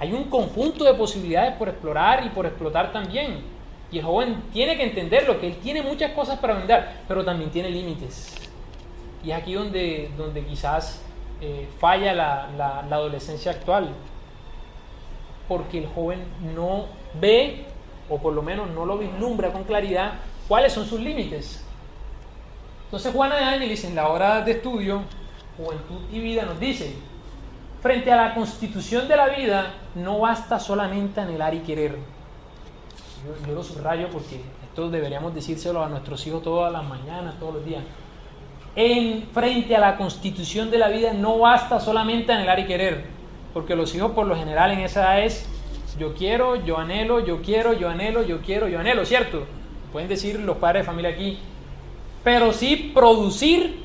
Hay un conjunto de posibilidades por explorar y por explotar también. Y el joven tiene que entenderlo, que él tiene muchas cosas para brindar, pero también tiene límites. Y es aquí donde quizás falla la adolescencia actual. Porque el joven no ve, o por lo menos no lo vislumbra con claridad, cuáles son sus límites. Entonces Juana de Ángelis, en la obra de estudio Juventud y Vida, nos dice: frente a la constitución de la vida, no basta solamente anhelar y querer. Yo lo subrayo porque esto deberíamos decírselo a nuestros hijos todas las mañanas, todos los días. Frente a la constitución de la vida, no basta solamente anhelar y querer. Porque los hijos por lo general en esa edad es yo quiero, yo anhelo, yo quiero, yo anhelo, yo quiero, yo anhelo, ¿cierto? Pueden decir los padres de familia aquí. Pero sí producir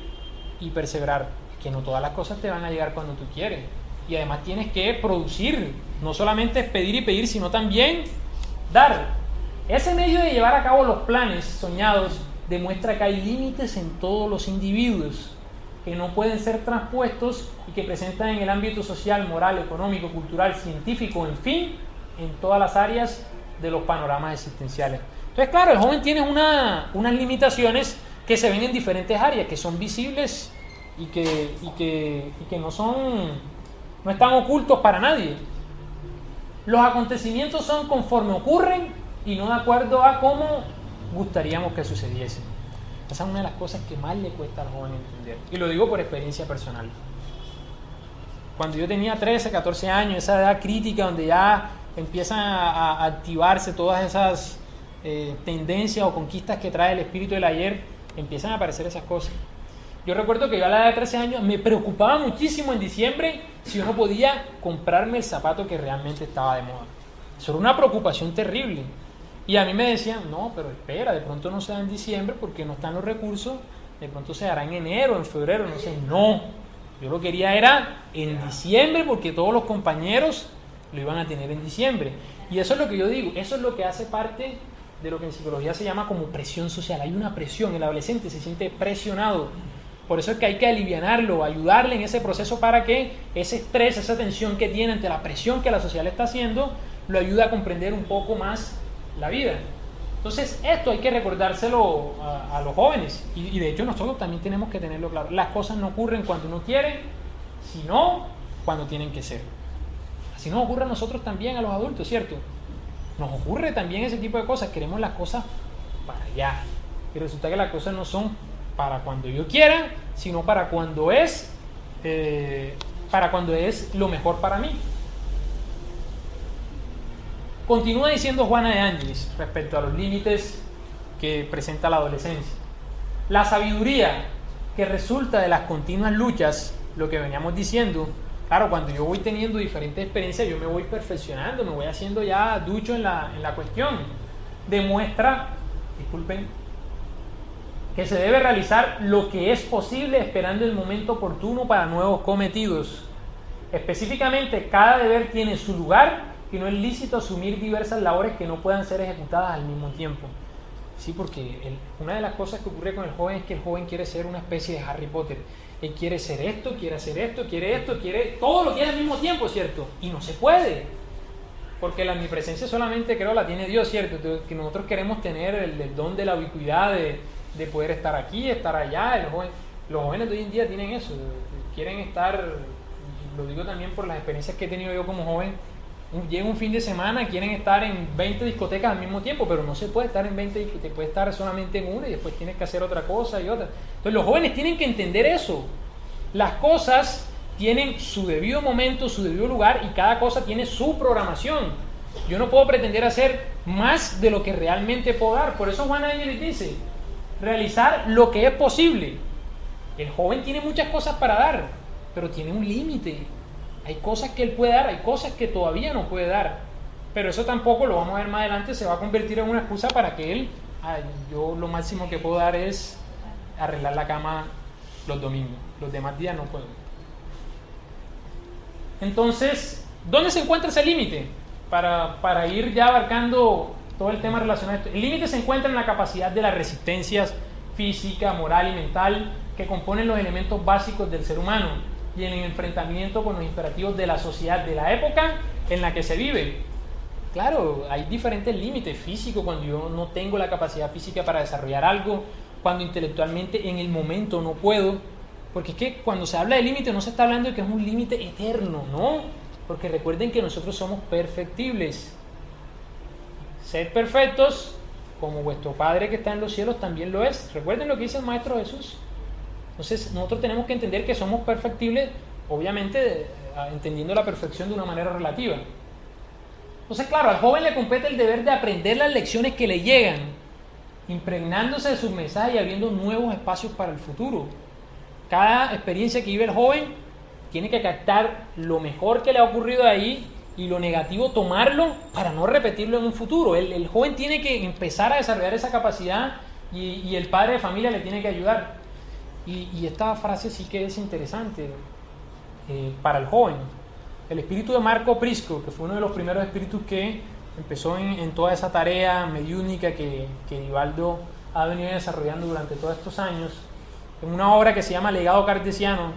y perseverar. Que no todas las cosas te van a llegar cuando tú quieres. Y además tienes que producir. No solamente es pedir y pedir, sino también dar. Ese medio de llevar a cabo los planes soñados demuestra que hay límites en todos los individuos que no pueden ser transpuestos y que presentan en el ámbito social, moral, económico, cultural, científico, en fin, en todas las áreas de los panoramas existenciales. Entonces, claro, el joven tiene unas limitaciones que se ven en diferentes áreas, que son visibles y que no están ocultos para nadie. Los acontecimientos son conforme ocurren y no de acuerdo a cómo gustaríamos que sucediesen. Esa es una de las cosas que más le cuesta al joven entender. Y lo digo por experiencia personal. Cuando yo tenía 13, 14 años, esa edad crítica donde ya empiezan a activarse todas esas tendencias o conquistas que trae el espíritu del ayer, empiezan a aparecer esas cosas. Yo recuerdo que yo a la edad de 13 años me preocupaba muchísimo en diciembre si yo no podía comprarme el zapato que realmente estaba de moda. Eso era una preocupación terrible. Y a mí me decían, no, pero espera, de pronto no se da en diciembre porque no están los recursos, de pronto se dará en enero, en febrero, no sé. No, yo lo quería era en diciembre porque todos los compañeros lo iban a tener en diciembre. Y eso es lo que yo digo, eso es lo que hace parte de lo que en psicología se llama como presión social. Hay una presión, el adolescente se siente presionado. Por eso es que hay que alivianarlo, ayudarle en ese proceso para que ese estrés, esa tensión que tiene ante la presión que la sociedad le está haciendo, lo ayude a comprender un poco más la vida. Entonces esto hay que recordárselo a los jóvenes y de hecho nosotros también tenemos que tenerlo claro. Las cosas no ocurren cuando uno quiere, sino cuando tienen que ser. Así nos ocurre a nosotros también, a los adultos, ¿cierto? Nos ocurre también ese tipo de cosas, queremos las cosas para allá y resulta que las cosas no son para cuando yo quiera, sino para cuando es para cuando es lo mejor para mí. Continúa diciendo Juana de Ángelis respecto a los límites que presenta la adolescencia. La sabiduría que resulta de las continuas luchas, lo que veníamos diciendo, claro, cuando yo voy teniendo diferentes experiencias, yo me voy perfeccionando, me voy haciendo ya ducho en la cuestión. Demuestra, que se debe realizar lo que es posible esperando el momento oportuno para nuevos cometidos. Específicamente, cada deber tiene su lugar y no es lícito asumir diversas labores que no puedan ser ejecutadas al mismo tiempo. Sí, porque una de las cosas que ocurre con el joven es que el joven quiere ser una especie de Harry Potter. Él quiere ser esto, quiere hacer esto, todo lo quiere al mismo tiempo, ¿cierto? Y no se puede, porque la omnipresencia solamente creo la tiene Dios, ¿cierto? Entonces, que nosotros queremos tener el don de la ubicuidad, de poder estar aquí, estar allá. Los jóvenes de hoy en día tienen eso, quieren estar, lo digo también por las experiencias que he tenido yo como joven. Llega un fin de semana, quieren estar en 20 discotecas al mismo tiempo, pero no se puede estar en 20 discotecas, puede estar solamente en una y después tienes que hacer otra cosa y otra. Entonces los jóvenes tienen que entender eso. Las cosas tienen su debido momento, su debido lugar y cada cosa tiene su programación. Yo no puedo pretender hacer más de lo que realmente puedo dar. Por eso Juana de Ángelis dice, realizar lo que es posible. El joven tiene muchas cosas para dar, pero tiene un límite. Hay cosas que él puede dar, hay cosas que todavía no puede dar. Pero eso tampoco, lo vamos a ver más adelante, se va a convertir en una excusa para que él, yo lo máximo que puedo dar es arreglar la cama los domingos. Los demás días no puedo. Entonces, ¿dónde se encuentra ese límite? Para ir ya abarcando todo el tema relacionado a esto. El límite se encuentra en la capacidad de las resistencias física, moral y mental que componen los elementos básicos del ser humano y en el enfrentamiento con los imperativos de la sociedad de la época en la que se vive. Claro, hay diferentes límites físicos cuando yo no tengo la capacidad física para desarrollar algo, cuando intelectualmente en el momento no puedo, porque es que cuando se habla de límite no se está hablando de que es un límite eterno, ¿no? Porque recuerden que nosotros somos perfectibles. Sed perfectos como vuestro Padre que está en los cielos también lo es. Recuerden lo que dice el Maestro Jesús. Entonces nosotros tenemos que entender que somos perfectibles, obviamente entendiendo la perfección de una manera relativa. Entonces claro, al joven le compete el deber de aprender las lecciones que le llegan, impregnándose de sus mensajes y abriendo nuevos espacios para el futuro. Cada experiencia que vive el joven tiene que captar lo mejor que le ha ocurrido ahí y lo negativo tomarlo para no repetirlo en un futuro. El joven tiene que empezar a desarrollar esa capacidad y el padre de familia le tiene que ayudar. Y esta frase sí que es interesante para el joven. El espíritu de Marco Prisco, que fue uno de los primeros espíritus que empezó en toda esa tarea mediúnica que Divaldo ha venido desarrollando durante todos estos años, en una obra que se llama Legado Cartesiano,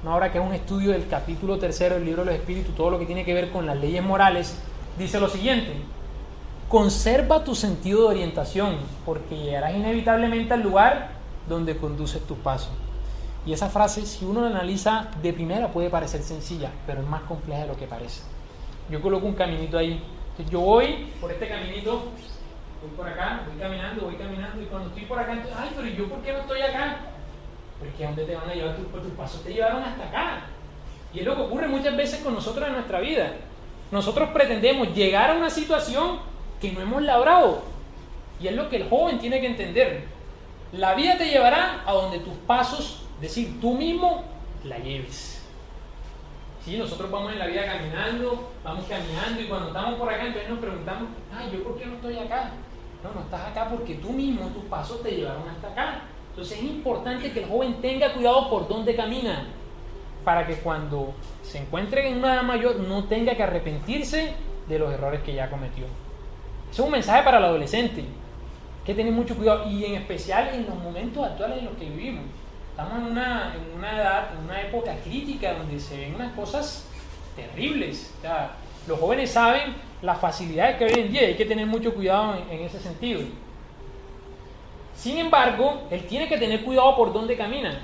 una obra que es un estudio del capítulo 3 del libro de los espíritus, todo lo que tiene que ver con las leyes morales, dice lo siguiente: conserva tu sentido de orientación, porque llegarás inevitablemente al lugar donde conduces tus pasos. Y esa frase, si uno la analiza de primera, puede parecer sencilla, pero es más compleja de lo que parece. Yo coloco un caminito ahí. Entonces yo voy por este caminito, voy por acá, voy caminando, y cuando estoy por acá, entonces, ay, pero ¿yo por qué no estoy acá? Porque ¿a dónde te van a llevar tus pasos? Te llevaron hasta acá. Y es lo que ocurre muchas veces con nosotros en nuestra vida. Nosotros pretendemos llegar a una situación que no hemos logrado. Y es lo que el joven tiene que entender. La vida te llevará a donde tus pasos, es decir, tú mismo, la lleves. Sí, nosotros vamos en la vida caminando, vamos caminando y cuando estamos por acá entonces nos preguntamos, ay, ¿yo por qué no estoy acá? No estás acá porque tú mismo, tus pasos te llevaron hasta acá. Entonces es importante que el joven tenga cuidado por dónde camina, para que cuando se encuentre en una edad mayor no tenga que arrepentirse de los errores que ya cometió. Ese es un mensaje para el adolescente. Hay que tener mucho cuidado y en especial en los momentos actuales en los que vivimos. Estamos en una edad, en una época crítica donde se ven unas cosas terribles. O sea, los jóvenes saben las facilidades que hay hoy en día y hay que tener mucho cuidado en ese sentido. Sin embargo, él tiene que tener cuidado por dónde camina.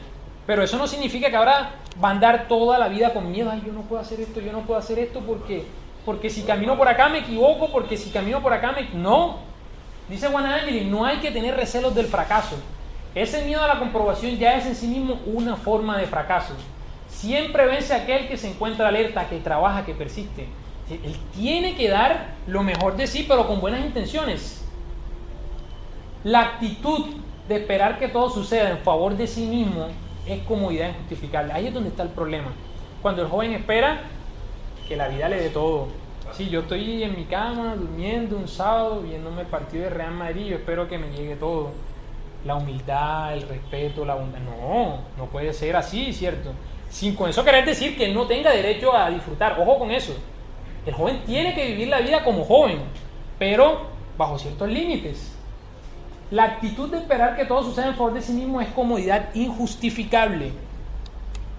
Pero eso no significa que ahora va a andar toda la vida con miedo. Ay, yo no puedo hacer esto porque si camino por acá me equivoco, porque si camino por acá No. Dice Juana de Ángelis, no hay que tener recelos del fracaso. Ese miedo a la comprobación ya es en sí mismo una forma de fracaso. Siempre vence aquel que se encuentra alerta, que trabaja, que persiste. Él tiene que dar lo mejor de sí, pero con buenas intenciones. La actitud de esperar que todo suceda en favor de sí mismo es comodidad injustificable. Ahí es donde está el problema. Cuando el joven espera que la vida le dé todo. Si yo estoy en mi cama durmiendo un sábado viéndome el partido de Real Madrid, yo espero que me llegue todo. La humildad, el respeto, la bondad. No puede ser así, ¿cierto? Sin con eso querer decir que él no tenga derecho a disfrutar. Ojo con eso. El joven tiene que vivir la vida como joven, pero bajo ciertos límites. La actitud de esperar que todo suceda en favor de sí mismo es comodidad injustificable.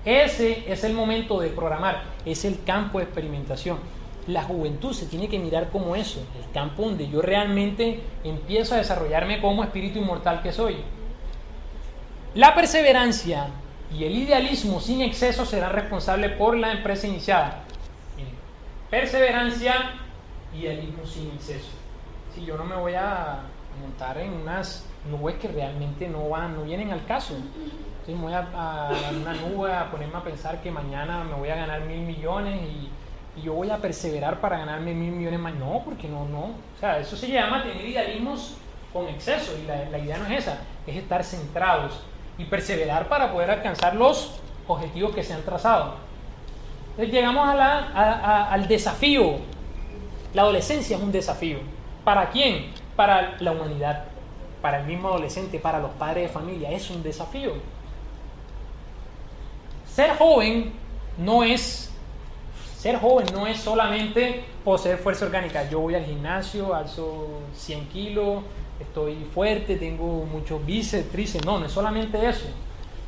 Ese es el momento de programar, es el campo de experimentación. La juventud se tiene que mirar como eso, el campo donde yo realmente empiezo a desarrollarme como espíritu inmortal que soy. La perseverancia y el idealismo sin exceso serán responsables por la empresa iniciada. Miren, perseverancia y idealismo sin exceso. Si yo no me voy a montar en unas nubes que realmente no vienen al caso. Entonces me voy a una nube a ponerme a pensar que mañana me voy a ganar 1.000 millones y yo voy a perseverar para ganarme 1.000 millones más. No, porque no. O sea, eso se llama tener idealismos con exceso y la idea no es esa, es estar centrados y perseverar para poder alcanzar los objetivos que se han trazado. Entonces llegamos al desafío. La adolescencia es un desafío. ¿Para quién? Para la humanidad, para el mismo adolescente, para los padres de familia. Es un desafío. Ser joven no es solamente poseer fuerza orgánica. Yo voy al gimnasio, alzo 100 kilos, estoy fuerte, tengo muchos bíceps, tríceps. No es solamente eso.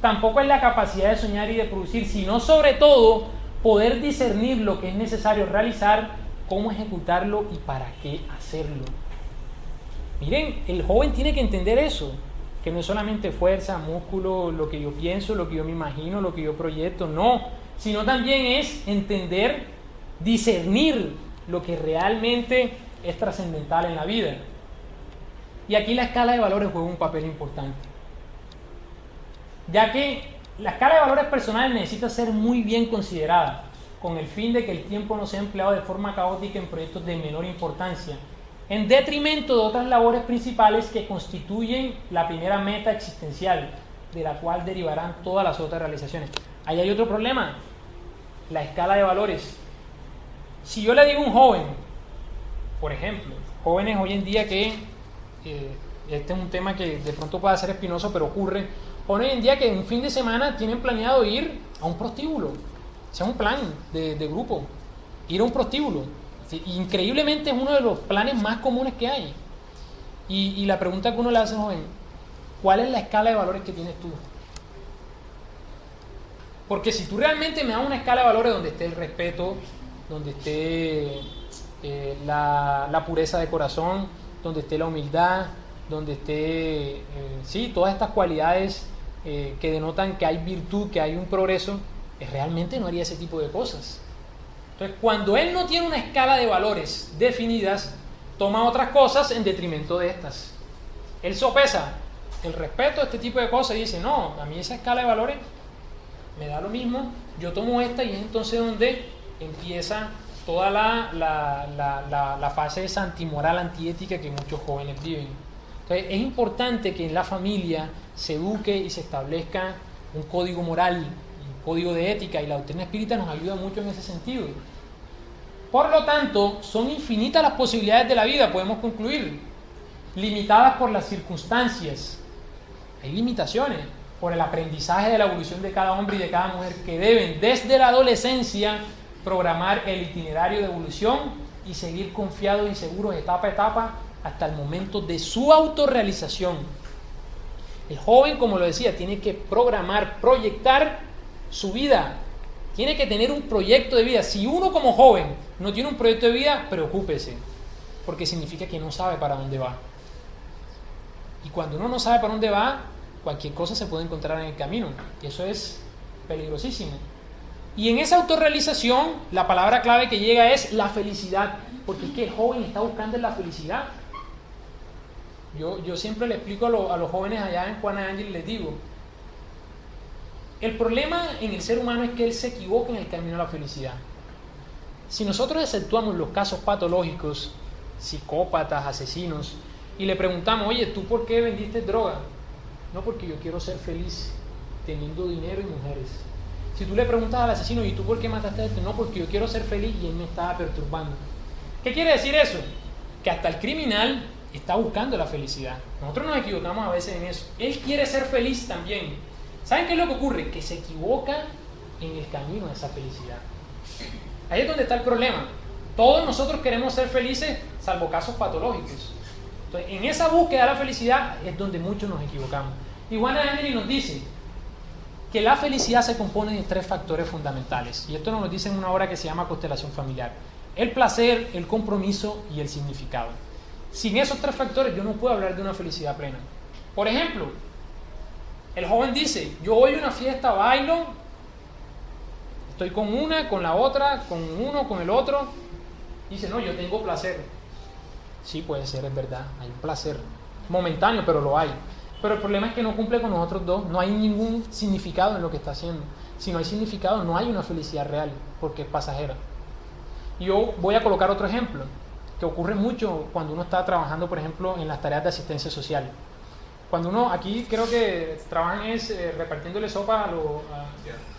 Tampoco es la capacidad de soñar y de producir, sino sobre todo poder discernir lo que es necesario realizar, cómo ejecutarlo y para qué hacerlo. Miren, el joven tiene que entender eso, que no es solamente fuerza, músculo, lo que yo pienso, lo que yo me imagino, lo que yo proyecto, no, sino también es entender, discernir lo que realmente es trascendental en la vida. Y aquí la escala de valores juega un papel importante, ya que la escala de valores personales necesita ser muy bien considerada, con el fin de que el tiempo no sea empleado de forma caótica en proyectos de menor importancia, en detrimento de otras labores principales que constituyen la primera meta existencial, de la cual derivarán todas las otras realizaciones. Ahí hay otro problema, la escala de valores. Si yo le digo a un joven, por ejemplo, jóvenes hoy en día que, este es un tema que de pronto puede ser espinoso, pero ocurre, jóvenes hoy en día que un fin de semana tienen planeado ir a un prostíbulo, sea un plan de grupo, ir a un prostíbulo. Increíblemente es uno de los planes más comunes que hay. Y la pregunta que uno le hace, joven, ¿cuál es la escala de valores que tienes tú? Porque si tú realmente me das una escala de valores donde esté el respeto, donde esté la pureza de corazón, donde esté la humildad, donde esté todas estas cualidades que denotan que hay virtud, que hay un progreso, realmente no haría ese tipo de cosas. Entonces, cuando él no tiene una escala de valores definidas, toma otras cosas en detrimento de estas. Él sopesa el respeto a este tipo de cosas y dice, no, a mí esa escala de valores me da lo mismo, yo tomo esta, y es entonces donde empieza toda la fase de esa antimoral, antiética que muchos jóvenes viven. Entonces, es importante que en la familia se eduque y se establezca un código moral, código de ética, y la doctrina espírita nos ayuda mucho en ese sentido. Por lo tanto, son infinitas las posibilidades de la vida, podemos concluir, limitadas por las circunstancias. Hay limitaciones por el aprendizaje de la evolución de cada hombre y de cada mujer, que deben desde la adolescencia programar el itinerario de evolución y seguir confiados y seguros etapa a etapa hasta el momento de su autorrealización. El joven, como lo decía, tiene que programar, proyectar su vida, tiene que tener un proyecto de vida. Si uno como joven no tiene un proyecto de vida, preocúpese, porque significa que no sabe para dónde va. Y cuando uno no sabe para dónde va, cualquier cosa se puede encontrar en el camino, y eso es peligrosísimo. Y en esa autorrealización, la palabra clave que llega es la felicidad, porque es que el joven está buscando la felicidad. Yo siempre le explico a los jóvenes allá en Juana de Ángel, les digo, El problema en el ser humano es que él se equivoca en el camino a la felicidad. Si nosotros exceptuamos los casos patológicos, psicópatas, asesinos, y le preguntamos, oye, ¿tú por qué vendiste droga? No, porque yo quiero ser feliz teniendo dinero y mujeres. Si tú le preguntas al asesino, ¿y tú por qué mataste a este? No, porque yo quiero ser feliz y él me estaba perturbando. ¿Qué quiere decir eso? Que hasta el criminal está buscando la felicidad. Nosotros nos equivocamos a veces en eso. Él quiere ser feliz también. ¿Saben qué es lo que ocurre? Que se equivoca en el camino a esa felicidad. Ahí es donde está el problema. Todos nosotros queremos ser felices, salvo casos patológicos. Entonces, en esa búsqueda de la felicidad es donde muchos nos equivocamos. Y Juana de Angelis nos dice que la felicidad se compone de 3 factores fundamentales. Y esto nos lo dice en una obra que se llama Constelación Familiar. El placer, el compromiso y el significado. Sin esos 3 factores yo no puedo hablar de una felicidad plena. Por ejemplo, el joven dice, yo voy a una fiesta, bailo, estoy con una, con la otra, con uno, con el otro. Dice, no, yo tengo placer. Sí, puede ser, es verdad, hay un placer momentáneo, pero lo hay. Pero el problema es que no cumple con los otros 2, no hay ningún significado en lo que está haciendo. Si no hay significado, no hay una felicidad real, porque es pasajera. Yo voy a colocar otro ejemplo, que ocurre mucho cuando uno está trabajando, por ejemplo, en las tareas de asistencia social. Cuando uno, aquí creo que trabajan es repartiéndole sopa a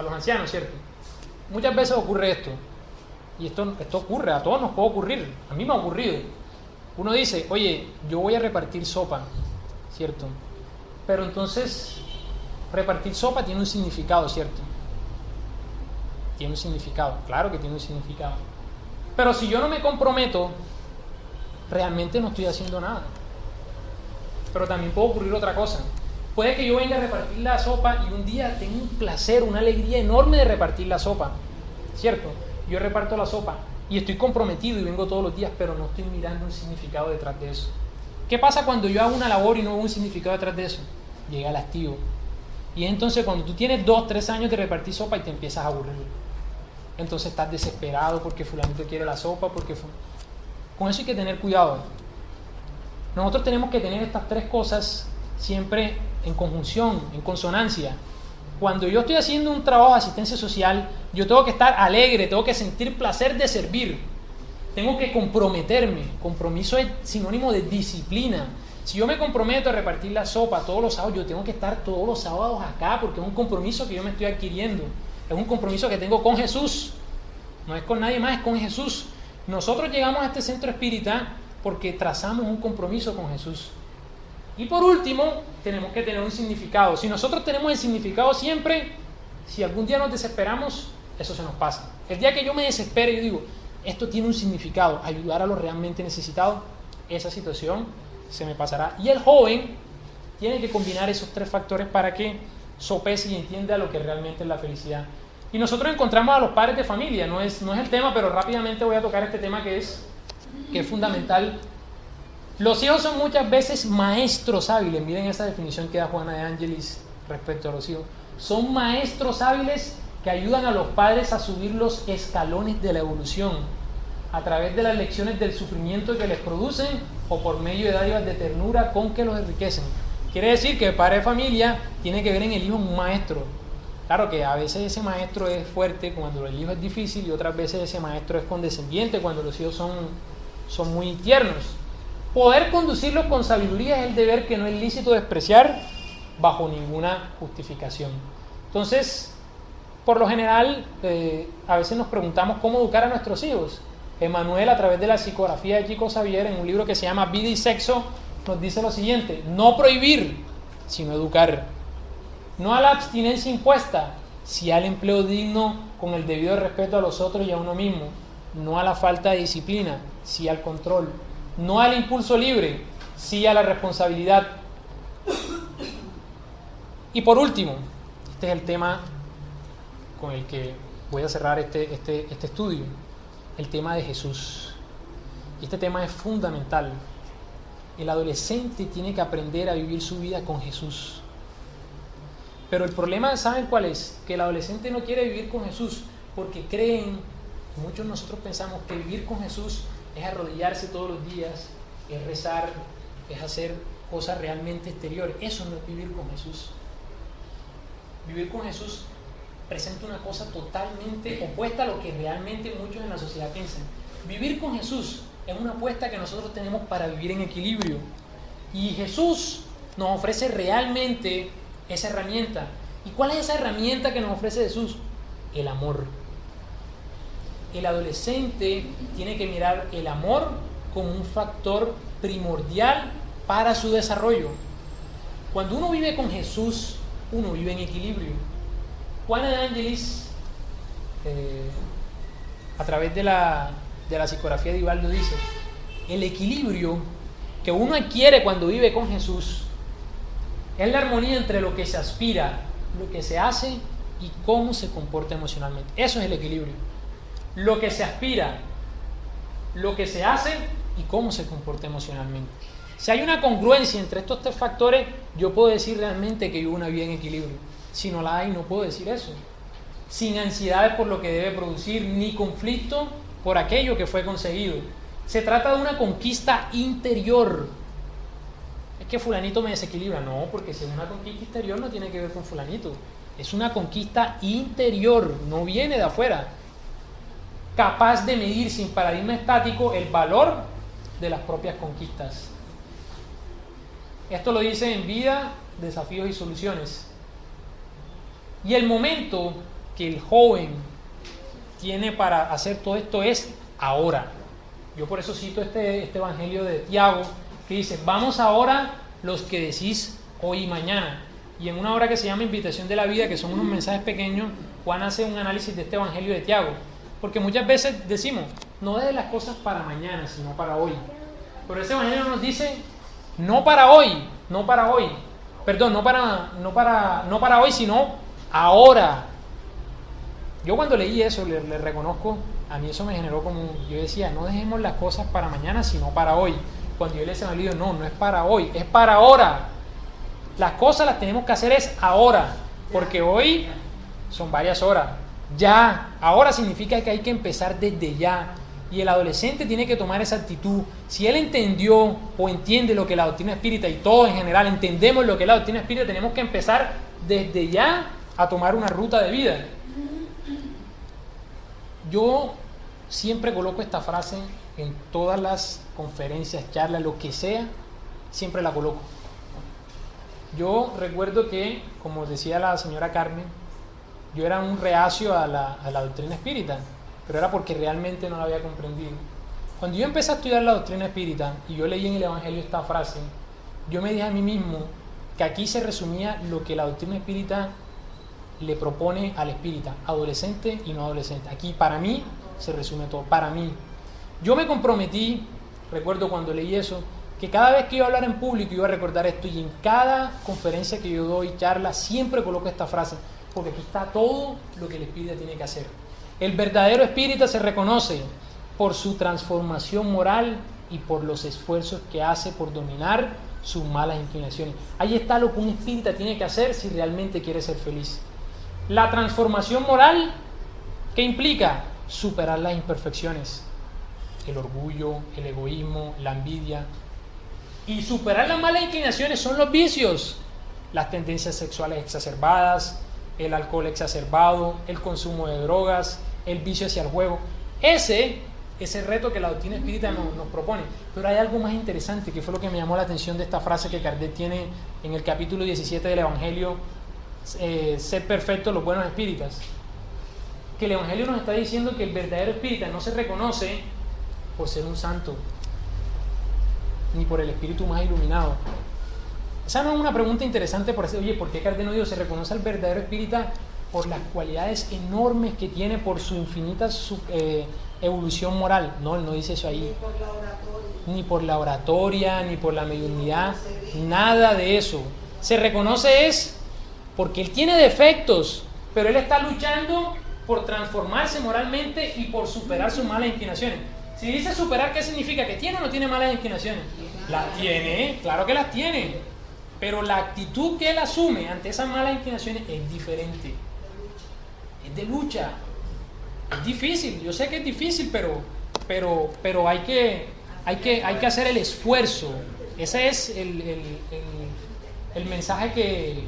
los ancianos, ¿cierto? Muchas veces ocurre esto, y esto ocurre, a todos nos puede ocurrir, a mí me ha ocurrido. Uno dice, oye, yo voy a repartir sopa, ¿cierto? Pero entonces, repartir sopa tiene un significado, ¿cierto? Tiene un significado, claro que tiene un significado. Pero si yo no me comprometo, realmente no estoy haciendo nada. Pero también puede ocurrir otra cosa. Puede que yo venga a repartir la sopa y un día tenga un placer, una alegría enorme de repartir la sopa, ¿cierto? Yo reparto la sopa y estoy comprometido y vengo todos los días, pero no estoy mirando un significado detrás de eso. ¿Qué pasa cuando yo hago una labor y no veo un significado detrás de eso? Llega el hastío. Y es entonces cuando tú tienes 2, 3 años de repartir sopa y te empiezas a aburrir. Entonces estás desesperado porque fulanito quiere la sopa, con eso hay que tener cuidado. Nosotros tenemos que tener estas 3 cosas siempre en conjunción, en consonancia. Cuando yo estoy haciendo un trabajo de asistencia social, yo tengo que estar alegre, tengo que sentir placer de servir, tengo que comprometerme. Compromiso es sinónimo de disciplina. Si yo me comprometo a repartir la sopa todos los sábados, yo tengo que estar todos los sábados acá, porque es un compromiso que yo me estoy adquiriendo, es un compromiso que tengo con Jesús, no es con nadie más, es con Jesús. Nosotros llegamos a este centro espírita porque trazamos un compromiso con Jesús. Y por último, tenemos que tener un significado. Si nosotros tenemos el significado siempre, si algún día nos desesperamos, eso se nos pasa. El día que yo me desespero y digo, esto tiene un significado, ayudar a los realmente necesitados, esa situación se me pasará. Y el joven tiene que combinar esos 3 factores para que sopese y entienda lo que realmente es la felicidad. Y nosotros encontramos a los padres de familia, no es el tema, pero rápidamente voy a tocar este tema que es fundamental. Los hijos son muchas veces maestros hábiles. Miren esa definición que da Juana de Angelis respecto a los hijos. Son maestros hábiles que ayudan a los padres a subir los escalones de la evolución a través de las lecciones del sufrimiento que les producen o por medio de dádivas de ternura con que los enriquecen. Quiere decir que el padre de familia tiene que ver en el hijo un maestro. Claro que a veces ese maestro es fuerte cuando el hijo es difícil y otras veces ese maestro es condescendiente cuando los hijos son muy tiernos. Poder conducirlos con sabiduría es el deber que no es lícito despreciar bajo ninguna justificación. Entonces, por lo general, a veces nos preguntamos cómo educar a nuestros hijos. Emmanuel, a través de la psicografía de Chico Xavier, en un libro que se llama Vida y Sexo, nos dice lo siguiente: no prohibir, sino educar. No a la abstinencia impuesta, sí al empleo digno con el debido respeto a los otros y a uno mismo. No a la falta de disciplina, sí al control. No al impulso libre, sí a la responsabilidad. Y por último, este es el tema con el que voy a cerrar este estudio, el tema de Jesús. Y este tema es fundamental. El adolescente tiene que aprender a vivir su vida con Jesús. Pero el problema, ¿saben cuál es? Que el adolescente no quiere vivir con Jesús porque creen, muchos de nosotros pensamos que vivir con Jesús es arrodillarse todos los días, es rezar, es hacer cosas realmente exteriores. Eso no es vivir con Jesús. Vivir con Jesús presenta una cosa totalmente opuesta a lo que realmente muchos en la sociedad piensan. Vivir con Jesús es una apuesta que nosotros tenemos para vivir en equilibrio. Y Jesús nos ofrece realmente esa herramienta. ¿Y cuál es esa herramienta que nos ofrece Jesús? El amor. El adolescente tiene que mirar el amor como un factor primordial para su desarrollo. Cuando uno vive con Jesús, uno vive en equilibrio. Juana de Ángelis, a través de la psicografía de Ibaldo, dice: el equilibrio que uno adquiere cuando vive con Jesús es la armonía entre lo que se aspira, lo que se hace y cómo se comporta emocionalmente. Eso es el equilibrio. Lo que se aspira, lo que se hace y cómo se comporta emocionalmente. Si hay una congruencia entre estos tres factores, yo puedo decir realmente que vivo una vida en equilibrio. Si no la hay, no puedo decir eso. Sin ansiedades por lo que debe producir, ni conflicto por aquello que fue conseguido. Se trata de una conquista interior. Es que fulanito me desequilibra. No, porque si es una conquista exterior no tiene que ver con fulanito. Es una conquista interior, no viene de afuera. Capaz de medir sin paradigma estático el valor de las propias conquistas. Esto lo dice en Vida, Desafíos y Soluciones. Y el momento que el joven tiene para hacer todo esto es ahora. Yo por eso cito este evangelio de Tiago, que dice: vamos ahora los que decís hoy y mañana. Y en una obra que se llama Invitación de la Vida, que son unos mensajes pequeños, Juan hace un análisis de este evangelio de Tiago. Porque muchas veces decimos, no dejes las cosas para mañana, sino para hoy. Pero ese evangelio nos dice, no para hoy, perdón, no para hoy, sino ahora. Yo cuando leí eso, le reconozco, a mí eso me generó como, yo decía, no dejemos las cosas para mañana, sino para hoy. Cuando yo leí ese evangelio, no es para hoy, es para ahora. Las cosas las tenemos que hacer es ahora, porque hoy son varias horas. Ya, ahora significa que hay que empezar desde ya. Y el adolescente tiene que tomar esa actitud. Si él entendió o entiende lo que es la doctrina espírita, y todos en general entendemos lo que es la doctrina espírita, tenemos que empezar desde ya a tomar una ruta de vida. Yo siempre coloco esta frase en todas las conferencias, charlas, lo que sea, siempre la coloco. Yo recuerdo que, como decía la señora Carmen, yo era un reacio a la doctrina espírita, pero era porque realmente no la había comprendido. Cuando yo empecé a estudiar la doctrina espírita y yo leí en el Evangelio esta frase, yo me dije a mí mismo que aquí se resumía lo que la doctrina espírita le propone al espírita, adolescente y no adolescente. Aquí para mí se resume todo, para mí. Yo me comprometí, recuerdo cuando leí eso, que cada vez que iba a hablar en público iba a recordar esto, y en cada conferencia que yo doy, charla, siempre coloco esta frase, porque aquí está todo lo que el espírita tiene que hacer. El verdadero espírita se reconoce por su transformación moral y por los esfuerzos que hace por dominar sus malas inclinaciones. Ahí está lo que un espírita tiene que hacer si realmente quiere ser feliz. La transformación moral, ¿qué implica? Superar las imperfecciones, el orgullo, el egoísmo, la envidia. Y superar las malas inclinaciones son los vicios, las tendencias sexuales exacerbadas, el alcohol exacerbado, el consumo de drogas, el vicio hacia el juego. Ese es el reto que la doctrina espírita nos propone. Pero hay algo más interesante, que fue lo que me llamó la atención de esta frase que Kardec tiene en el capítulo 17 del Evangelio, ser perfectos los buenos espíritas. Que el Evangelio nos está diciendo que el verdadero espírita no se reconoce por ser un santo, ni por el espíritu más iluminado. Esa no es una pregunta interesante por decir, oye, ¿por qué Kardec no dijo se reconoce al verdadero espírita por las cualidades enormes que tiene, por su infinita evolución moral? No, él no dice eso ahí. Ni por la oratoria, ni por la mediunidad, nada de eso. Se reconoce es porque él tiene defectos, pero él está luchando por transformarse moralmente y por superar sus malas inclinaciones. Si dice superar, ¿qué significa? ¿Que tiene o no tiene malas inclinaciones? Las tiene, claro que las tiene, pero la actitud que él asume ante esas malas inclinaciones es diferente. Es de lucha. Es difícil, yo sé que es difícil, pero hay que hacer el esfuerzo. Ese es el mensaje que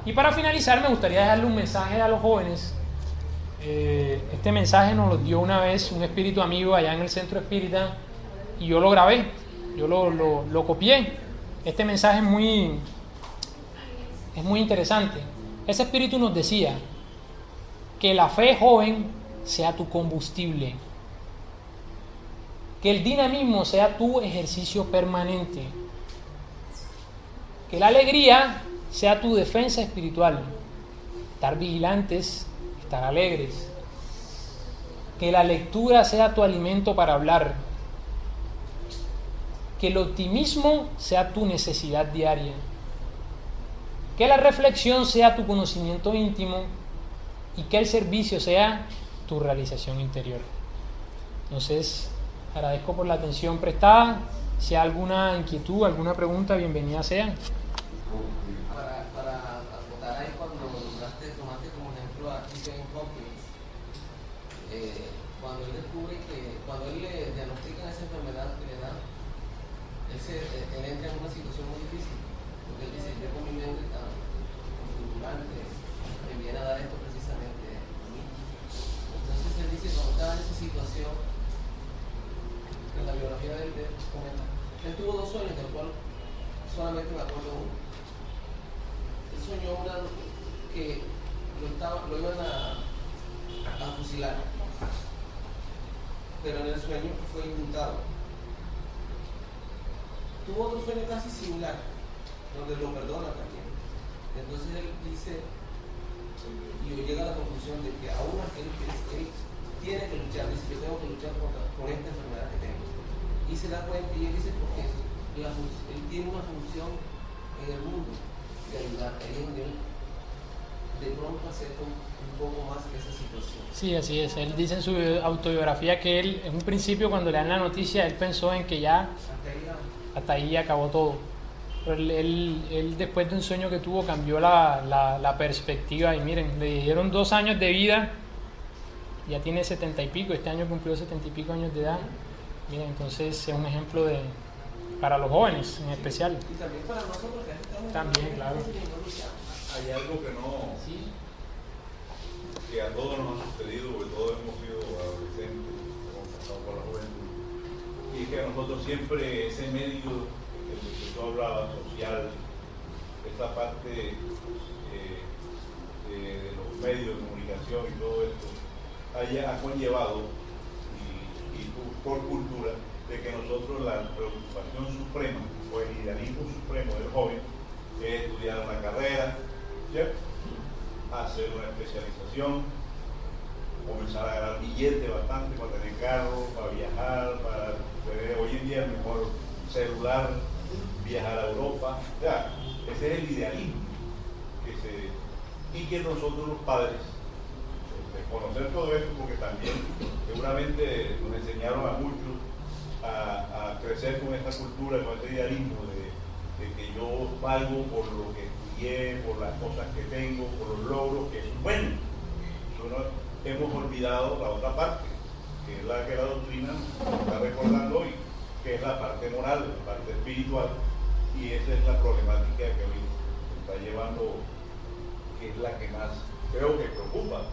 Y para finalizar me gustaría dejarle un mensaje a los jóvenes. Este mensaje nos lo dio una vez un espíritu amigo allá en el centro espírita y yo lo grabé, yo lo copié. Este mensaje es muy interesante. Ese espíritu nos decía que la fe joven sea tu combustible, que el dinamismo sea tu ejercicio permanente, que la alegría sea tu defensa espiritual, estar vigilantes, estar alegres, que la lectura sea tu alimento para hablar, que el optimismo sea tu necesidad diaria, que la reflexión sea tu conocimiento íntimo y que el servicio sea tu realización interior. Entonces, agradezco por la atención prestada. Si hay alguna inquietud, alguna pregunta, bienvenida sea. Para acotar ahí, cuando tomaste como ejemplo a Stephen Hawking, cuando él descubre cuando él le diagnostican esa enfermedad que le dan, él entra en una situación muy difícil, porque él dice: yo con mi mente tan fulgurante me viene a dar esto precisamente a mí. Entonces él dice, cuando estaba en esa situación, en la biografía de él comenta, él tuvo 2 sueños, del cual solamente me acuerdo uno. Él soñó que lo iban a fusilar, pero en el sueño fue indultado. Tuvo otro sueño casi similar, donde lo perdona también. Entonces él dice, y llega a la conclusión de que aún él tiene que luchar, dice: yo tengo que luchar con esta enfermedad que tengo. Y se da cuenta, y él dice: porque él tiene una función en el mundo de ayudar. Ahí es donde él de pronto acepta un poco más esa situación. Sí, así es. Él dice en su autobiografía que él, en un principio, cuando le dan la noticia, él pensó en que ya hasta ahí acabó todo. Pero él después de un sueño que tuvo, cambió la perspectiva. Y miren, le dieron 2 años de vida, ya tiene 70 y pico, este año cumplió 70 y pico años de edad. Miren, entonces es un ejemplo para los jóvenes en especial. Y también para nosotros que estamos también, claro. Hay algo que a todos nos ha sucedido, porque todos hemos sido adolescentes, hemos pasado por la juventud, y es que a nosotros siempre ese medio del que tú hablabas, social, esta parte de los medios de comunicación y todo esto, ha conllevado, y por cultura, de que nosotros la preocupación suprema o el idealismo supremo del joven es estudiar una carrera, ¿cierto?, hacer una especialización, comenzar a ganar billetes bastante para tener carro, para viajar, para tener hoy en día el mejor celular, viajar a Europa. O sea, ese es el idealismo y que nosotros los padres, conocer todo esto, porque también seguramente nos enseñaron a muchos a crecer con esta cultura, con este idealismo de que yo valgo por lo que estudié, por las cosas que tengo, por los logros, que es bueno. Hemos olvidado la otra parte, que es la que la doctrina nos está recordando hoy, que es la parte moral, la parte espiritual, y esa es la problemática que hoy se está llevando, que es la que más creo que preocupa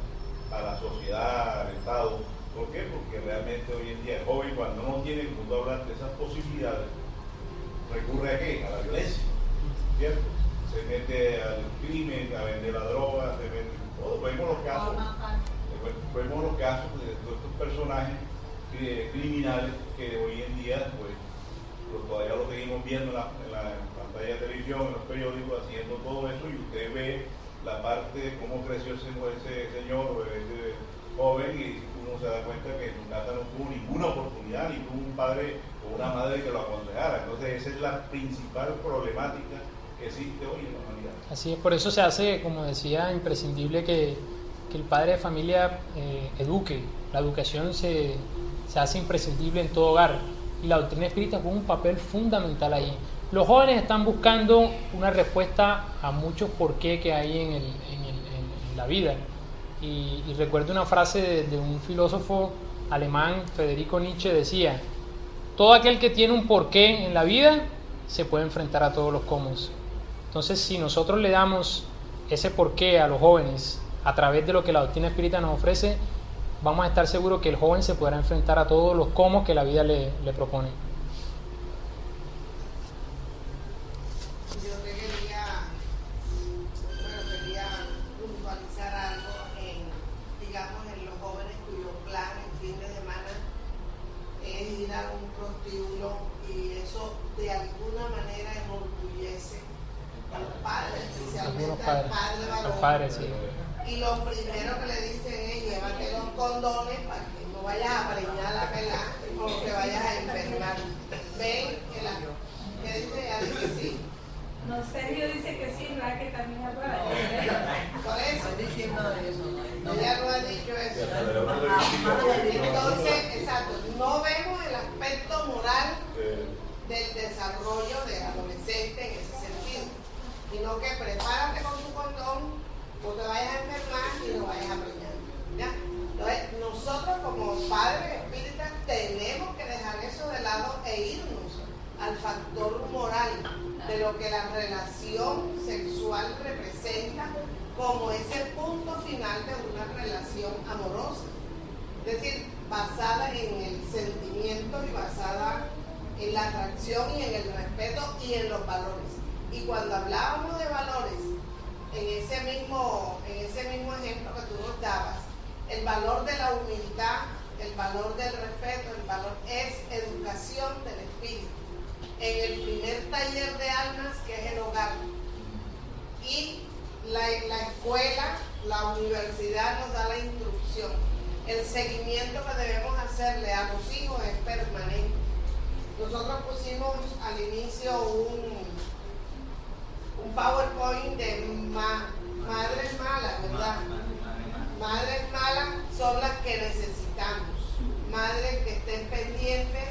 a la sociedad, al Estado. ¿Por qué? Porque realmente hoy en día el joven, cuando no tiene, como hablar de esas posibilidades, recurre a ¿qué? A la violencia, ¿cierto? Se mete al crimen, a vender la droga, se mete todo. Vemos los casos de estos personajes criminales que hoy en día pues todavía lo seguimos viendo en la pantalla de televisión, en los periódicos, haciendo todo eso, y usted ve la parte de cómo creció ese señor o ese joven, y uno se da cuenta que en su casa no tuvo ninguna oportunidad, ni tuvo un padre o una madre que lo aconsejara. Entonces esa es la principal problemática que existe hoy en la humanidad. Así es, por eso se hace, como decía, imprescindible que el padre de familia eduque. La educación se hace imprescindible en todo hogar, y la doctrina espírita juega un papel fundamental ahí. Los jóvenes están buscando una respuesta a muchos por qué que hay en la vida. Y recuerdo una frase de un filósofo alemán, Federico Nietzsche, decía: todo aquel que tiene un porqué en la vida se puede enfrentar a todos los cómo. Entonces, si nosotros le damos ese porqué a los jóvenes a través de lo que la doctrina espírita nos ofrece, vamos a estar seguros que el joven se podrá enfrentar a todos los cómo que la vida le propone. Yo quería puntualizar algo en los jóvenes cuyo plan el fin de semana es ir a un prostíbulo, y eso de alguna manera enorgullece a los padres, especialmente al padre varón. Sí. Y lo primero que le dicen es: llévate los condones para que no vayas a preñar la pelada o que vayas a enfermar. ¿Ven? ¿Qué dice? ¿Ya dice que sí? No, Sergio dice que sí, ¿verdad? Que también habla. Por eso. Estoy diciendo eso, ¿no? Ella no ha dicho eso. Entonces, exacto, no vemos el aspecto moral del desarrollo del adolescente en ese sentido, sino que prepárate con tu condón, no te vayas a enfermar y no vayas a preñar. ¿Ya? Entonces, nosotros como padres espíritas tenemos que dejar eso de lado e irnos al factor moral de lo que la relación sexual representa como ese punto final de una relación amorosa. Es decir, basada en el sentimiento y basada en la atracción y en el respeto y en los valores. Y cuando hablábamos de valores, en ese mismo ejemplo que tú nos dabas, el valor de la humildad, el valor del respeto, el valor es educación del espíritu. En el primer taller de almas, que es el hogar, y la escuela, la universidad nos da la instrucción. El seguimiento que debemos hacerle a los hijos es permanente. Nosotros pusimos al inicio un PowerPoint de madres malas, ¿verdad? Madres malas son las que necesitamos. Madres que estén pendientes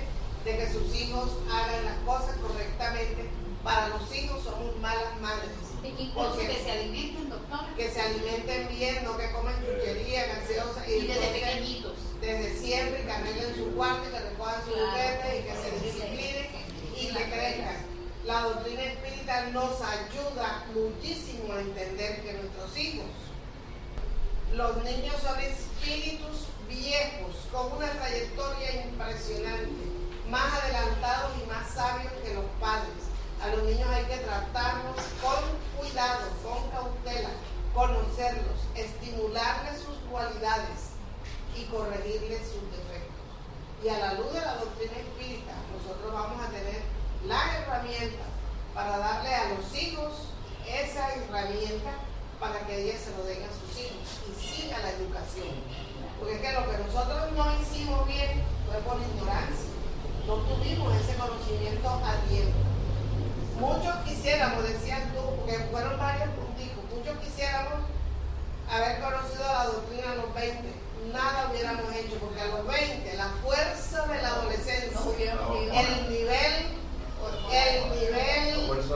de que sus hijos hagan las cosas correctamente. Para los hijos somos malas madres. Incluso que se alimenten, doctor. Que se alimenten bien, no que comen chuchería, gaseosa. Y desde pequeñitos. Desde siempre, que arreglen su cuarto, que recojan su juguete y que se disciplinen y que crezcan. La doctrina espírita nos ayuda muchísimo a entender que nuestros hijos, los niños son espíritus viejos, con una trayectoria impresionante, más adelantados y más sabios que los padres. A los niños hay que tratarlos con cuidado, con cautela, conocerlos, estimularles sus cualidades y corregirles sus defectos. Y a la luz de la doctrina espírita, nosotros vamos a tener las herramientas para darle a los hijos esa herramienta para que ellos se lo den a sus hijos y siga la educación. Porque es que lo que nosotros no hicimos bien fue por ignorancia, no tuvimos ese conocimiento a tiempo. Muchos quisiéramos, decías tú, porque fueron varios punticos, muchos quisiéramos haber conocido la doctrina a los 20, nada hubiéramos hecho, porque a los 20 la fuerza de la adolescencia, el nivel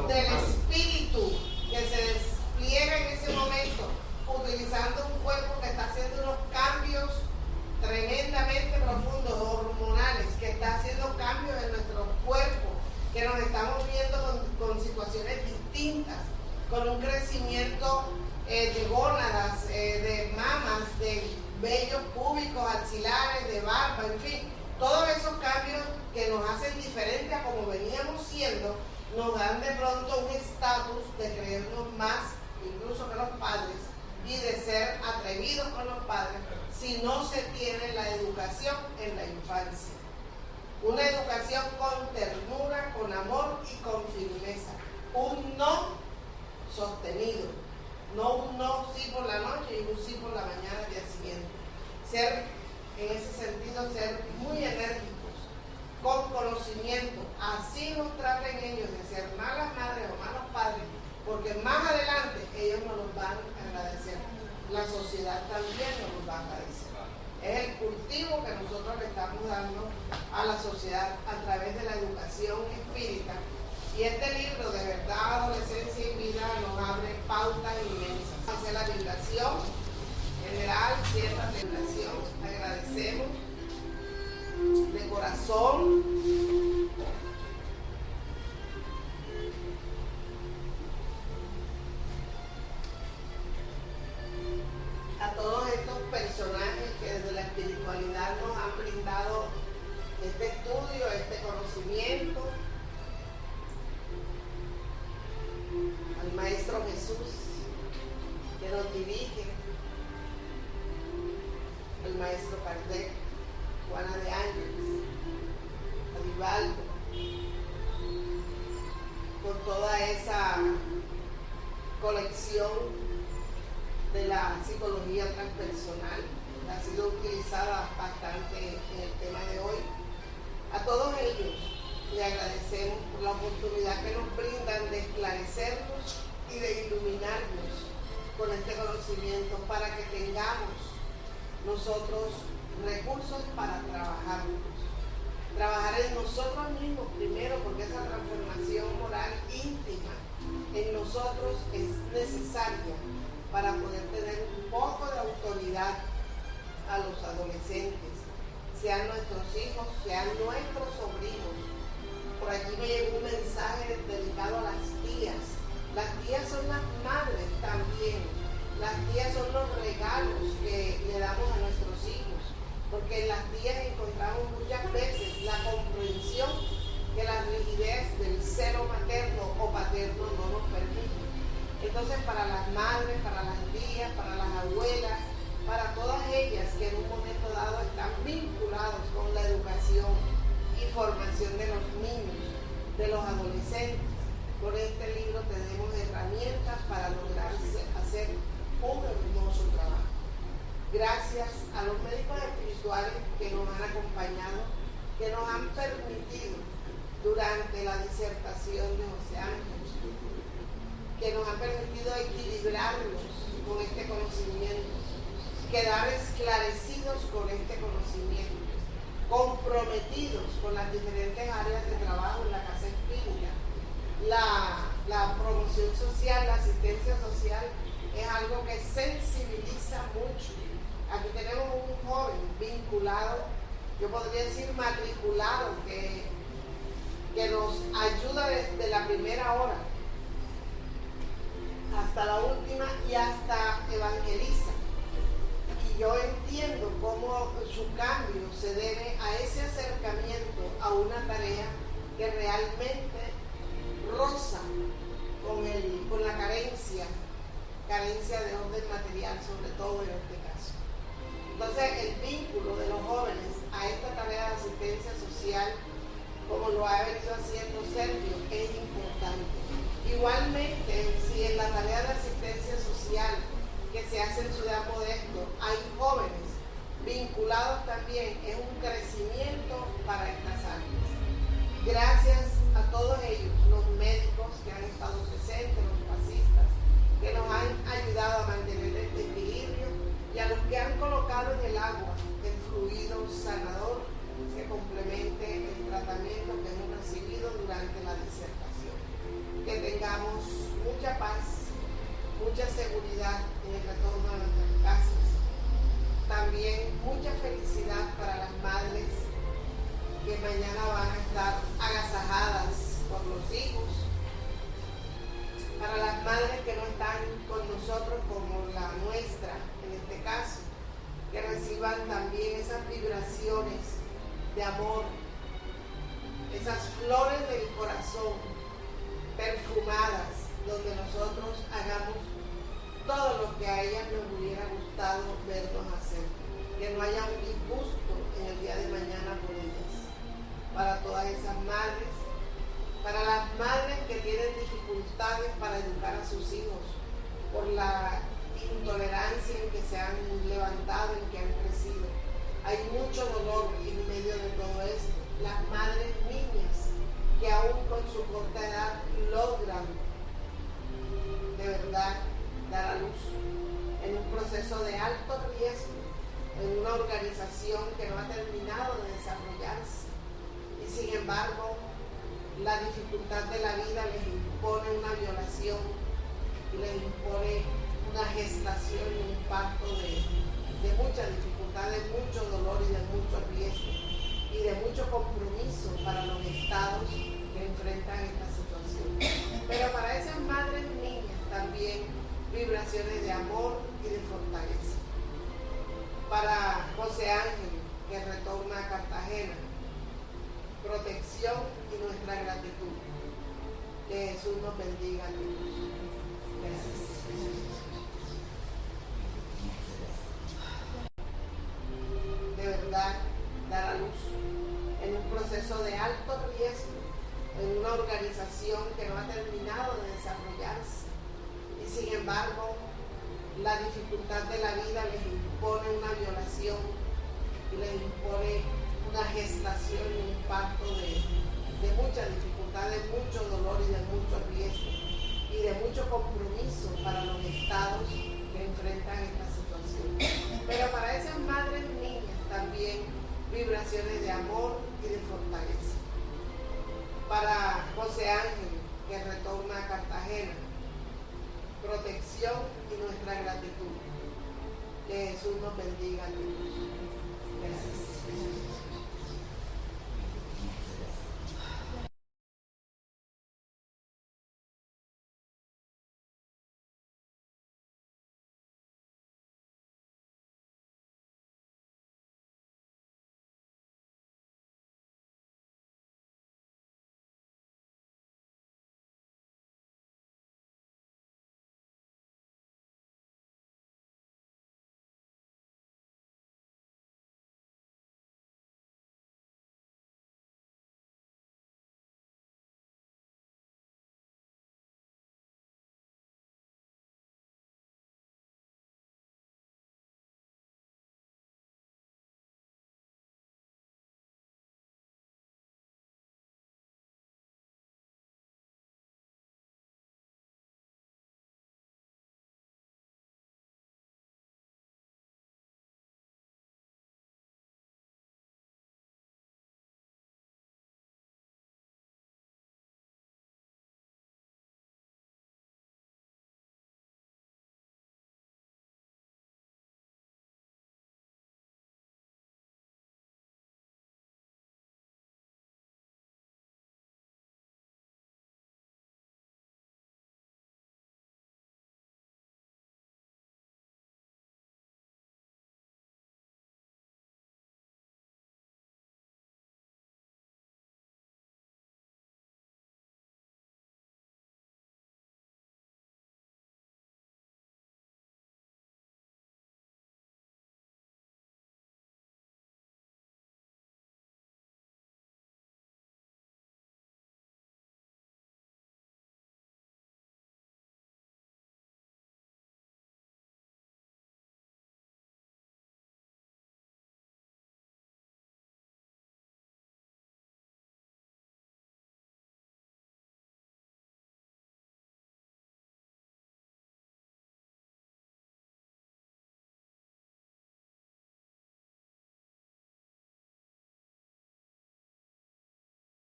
del espíritu que se despliega en ese momento, utilizando un cuerpo que está haciendo unos cambios tremendamente profundos, hormonales, que está haciendo cambios en nuestro cuerpo, que nos estamos viendo con situaciones distintas, con un crecimiento de gónadas, de mamas, de vellos púbicos, axilares, de barba, en fin, todos esos cambios que nos hacen diferentes a como veníamos siendo, nos dan de pronto un estatus de creernos más incluso que los padres y de ser atrevidos con los padres si no se tiene la educación en la infancia. Una educación con ternura, con amor y con firmeza. Un no sostenido, no un no sí por la noche y un sí por la mañana al día siguiente. Ser, en ese sentido, ser muy enérgicos, con conocimiento. Así nos traten ellos de ser malas madres o malos padres, porque más adelante ellos nos los van a agradecer. La sociedad también nos los va a agradecer. Es el cultivo que nosotros le estamos dando a la sociedad a través de la educación espírita. Y este libro, de verdad, Adolescencia y Vida, nos abre pautas inmensas. Hacer la vibración general, cierta vibración. Agradecemos de corazón. nos han brindado este estudio, este conocimiento. Al Maestro Jesús, que nos dirige, al Maestro Kardec, Juana de Ángeles, a Vivaldo, por toda esa colección de la psicología transpersonal, que ha sido utilizada bastante en el tema de hoy. A todos ellos le agradecemos por la oportunidad que nos brindan de esclarecernos y de iluminarnos con este conocimiento para que tengamos nosotros recursos para trabajar en nosotros mismos primero, porque esa transformación moral íntima en nosotros es necesaria para poder tener un poco de autoridad a los adolescentes, sean nuestros hijos, sean nuestros sobrinos. Por aquí me llegó un mensaje dedicado a las tías. Las tías son las madres también. Las tías son los regalos que le damos a nuestros hijos, porque en las tías encontramos muchas veces la comprensión que la rigidez del celo materno o paterno no nos permite. Entonces, para las madres, para las tías, para las abuelas, para todas ellas que en un momento dado están vinculados con la educación y formación de los niños, de los adolescentes, con este libro tenemos herramientas para lograr hacer un hermoso trabajo. Gracias a los médicos espirituales que nos han acompañado, que nos han permitido durante la disertación de José Ángel, que nos han permitido equilibrarnos con este conocimiento, quedar esclarecidos con este conocimiento, comprometidos con las diferentes áreas de trabajo en la casa espírita. La promoción social, la asistencia social es algo que sensibiliza mucho. Aquí tenemos un joven vinculado, yo podría decir matriculado, que nos ayuda desde la primera hora hasta la última y hasta evangeliza. Y yo entiendo cómo su cambio se debe a ese acercamiento a una tarea que realmente roza con la carencia de orden material, sobre todo en este caso. Entonces, el vínculo de los jóvenes a esta tarea de asistencia social, como lo ha venido haciendo Sergio, es importante. Igualmente, si en la tarea de asistencia social que se hace en Ciudad Modesto hay jóvenes vinculados también, es un crecimiento para estas áreas. Gracias a todos ellos, los médicos que han estado presentes, los pasistas, que nos han ayudado a mantener este equilibrio, y a los que han colocado en el agua el fluido sanador que complemente el tratamiento que hemos recibido durante la disertación. Que tengamos mucha paz, mucha seguridad en el retorno a nuestras casas. También mucha felicidad para las madres que mañana van a estar agasajadas por los hijos. Para las madres que no están con nosotros, como la nuestra en este caso, que reciban también esas vibraciones de amor, esas flores del corazón perfumadas, donde nosotros hagamos todo lo que a ellas nos hubiera gustado vernos hacer, que no haya un disgusto en el día de mañana por ellas. Para todas esas madres, para las madres que tienen dificultades para educar a sus hijos por la intolerancia en que se han levantado, en que han crecido. Hay mucho dolor en medio de todo esto. Las madres niñas que aún con su corta edad logran de verdad dar a luz en un proceso de alto riesgo, en una organización que no ha terminado de desarrollarse, y sin embargo la dificultad de la vida les impone una violación y les impone una gestación y un parto de mucha dificultad, de mucho dolor y de mucho riesgo y de mucho compromiso para los estados que enfrentan esta situación. Pero para esas madres niñas también vibraciones de amor y de fortaleza. Para José Ángel, que Que Jesús nos bendiga a todos. Gracias. De verdad, dar a luz en un proceso de alto riesgo, en una organización que no ha terminado de desarrollarse. Y sin embargo, la dificultad de la vida les impone una violación y les impone una gestación y un parto de mucha dificultad, de mucho dolor y de mucho riesgo y de mucho compromiso para los estados que enfrentan esta situación. Pero para esas madres niñas también vibraciones de amor y de fortaleza. Para José Ángel, que retorna a Cartagena, protección y nuestra gratitud. Que Jesús nos bendiga a todos. Gracias.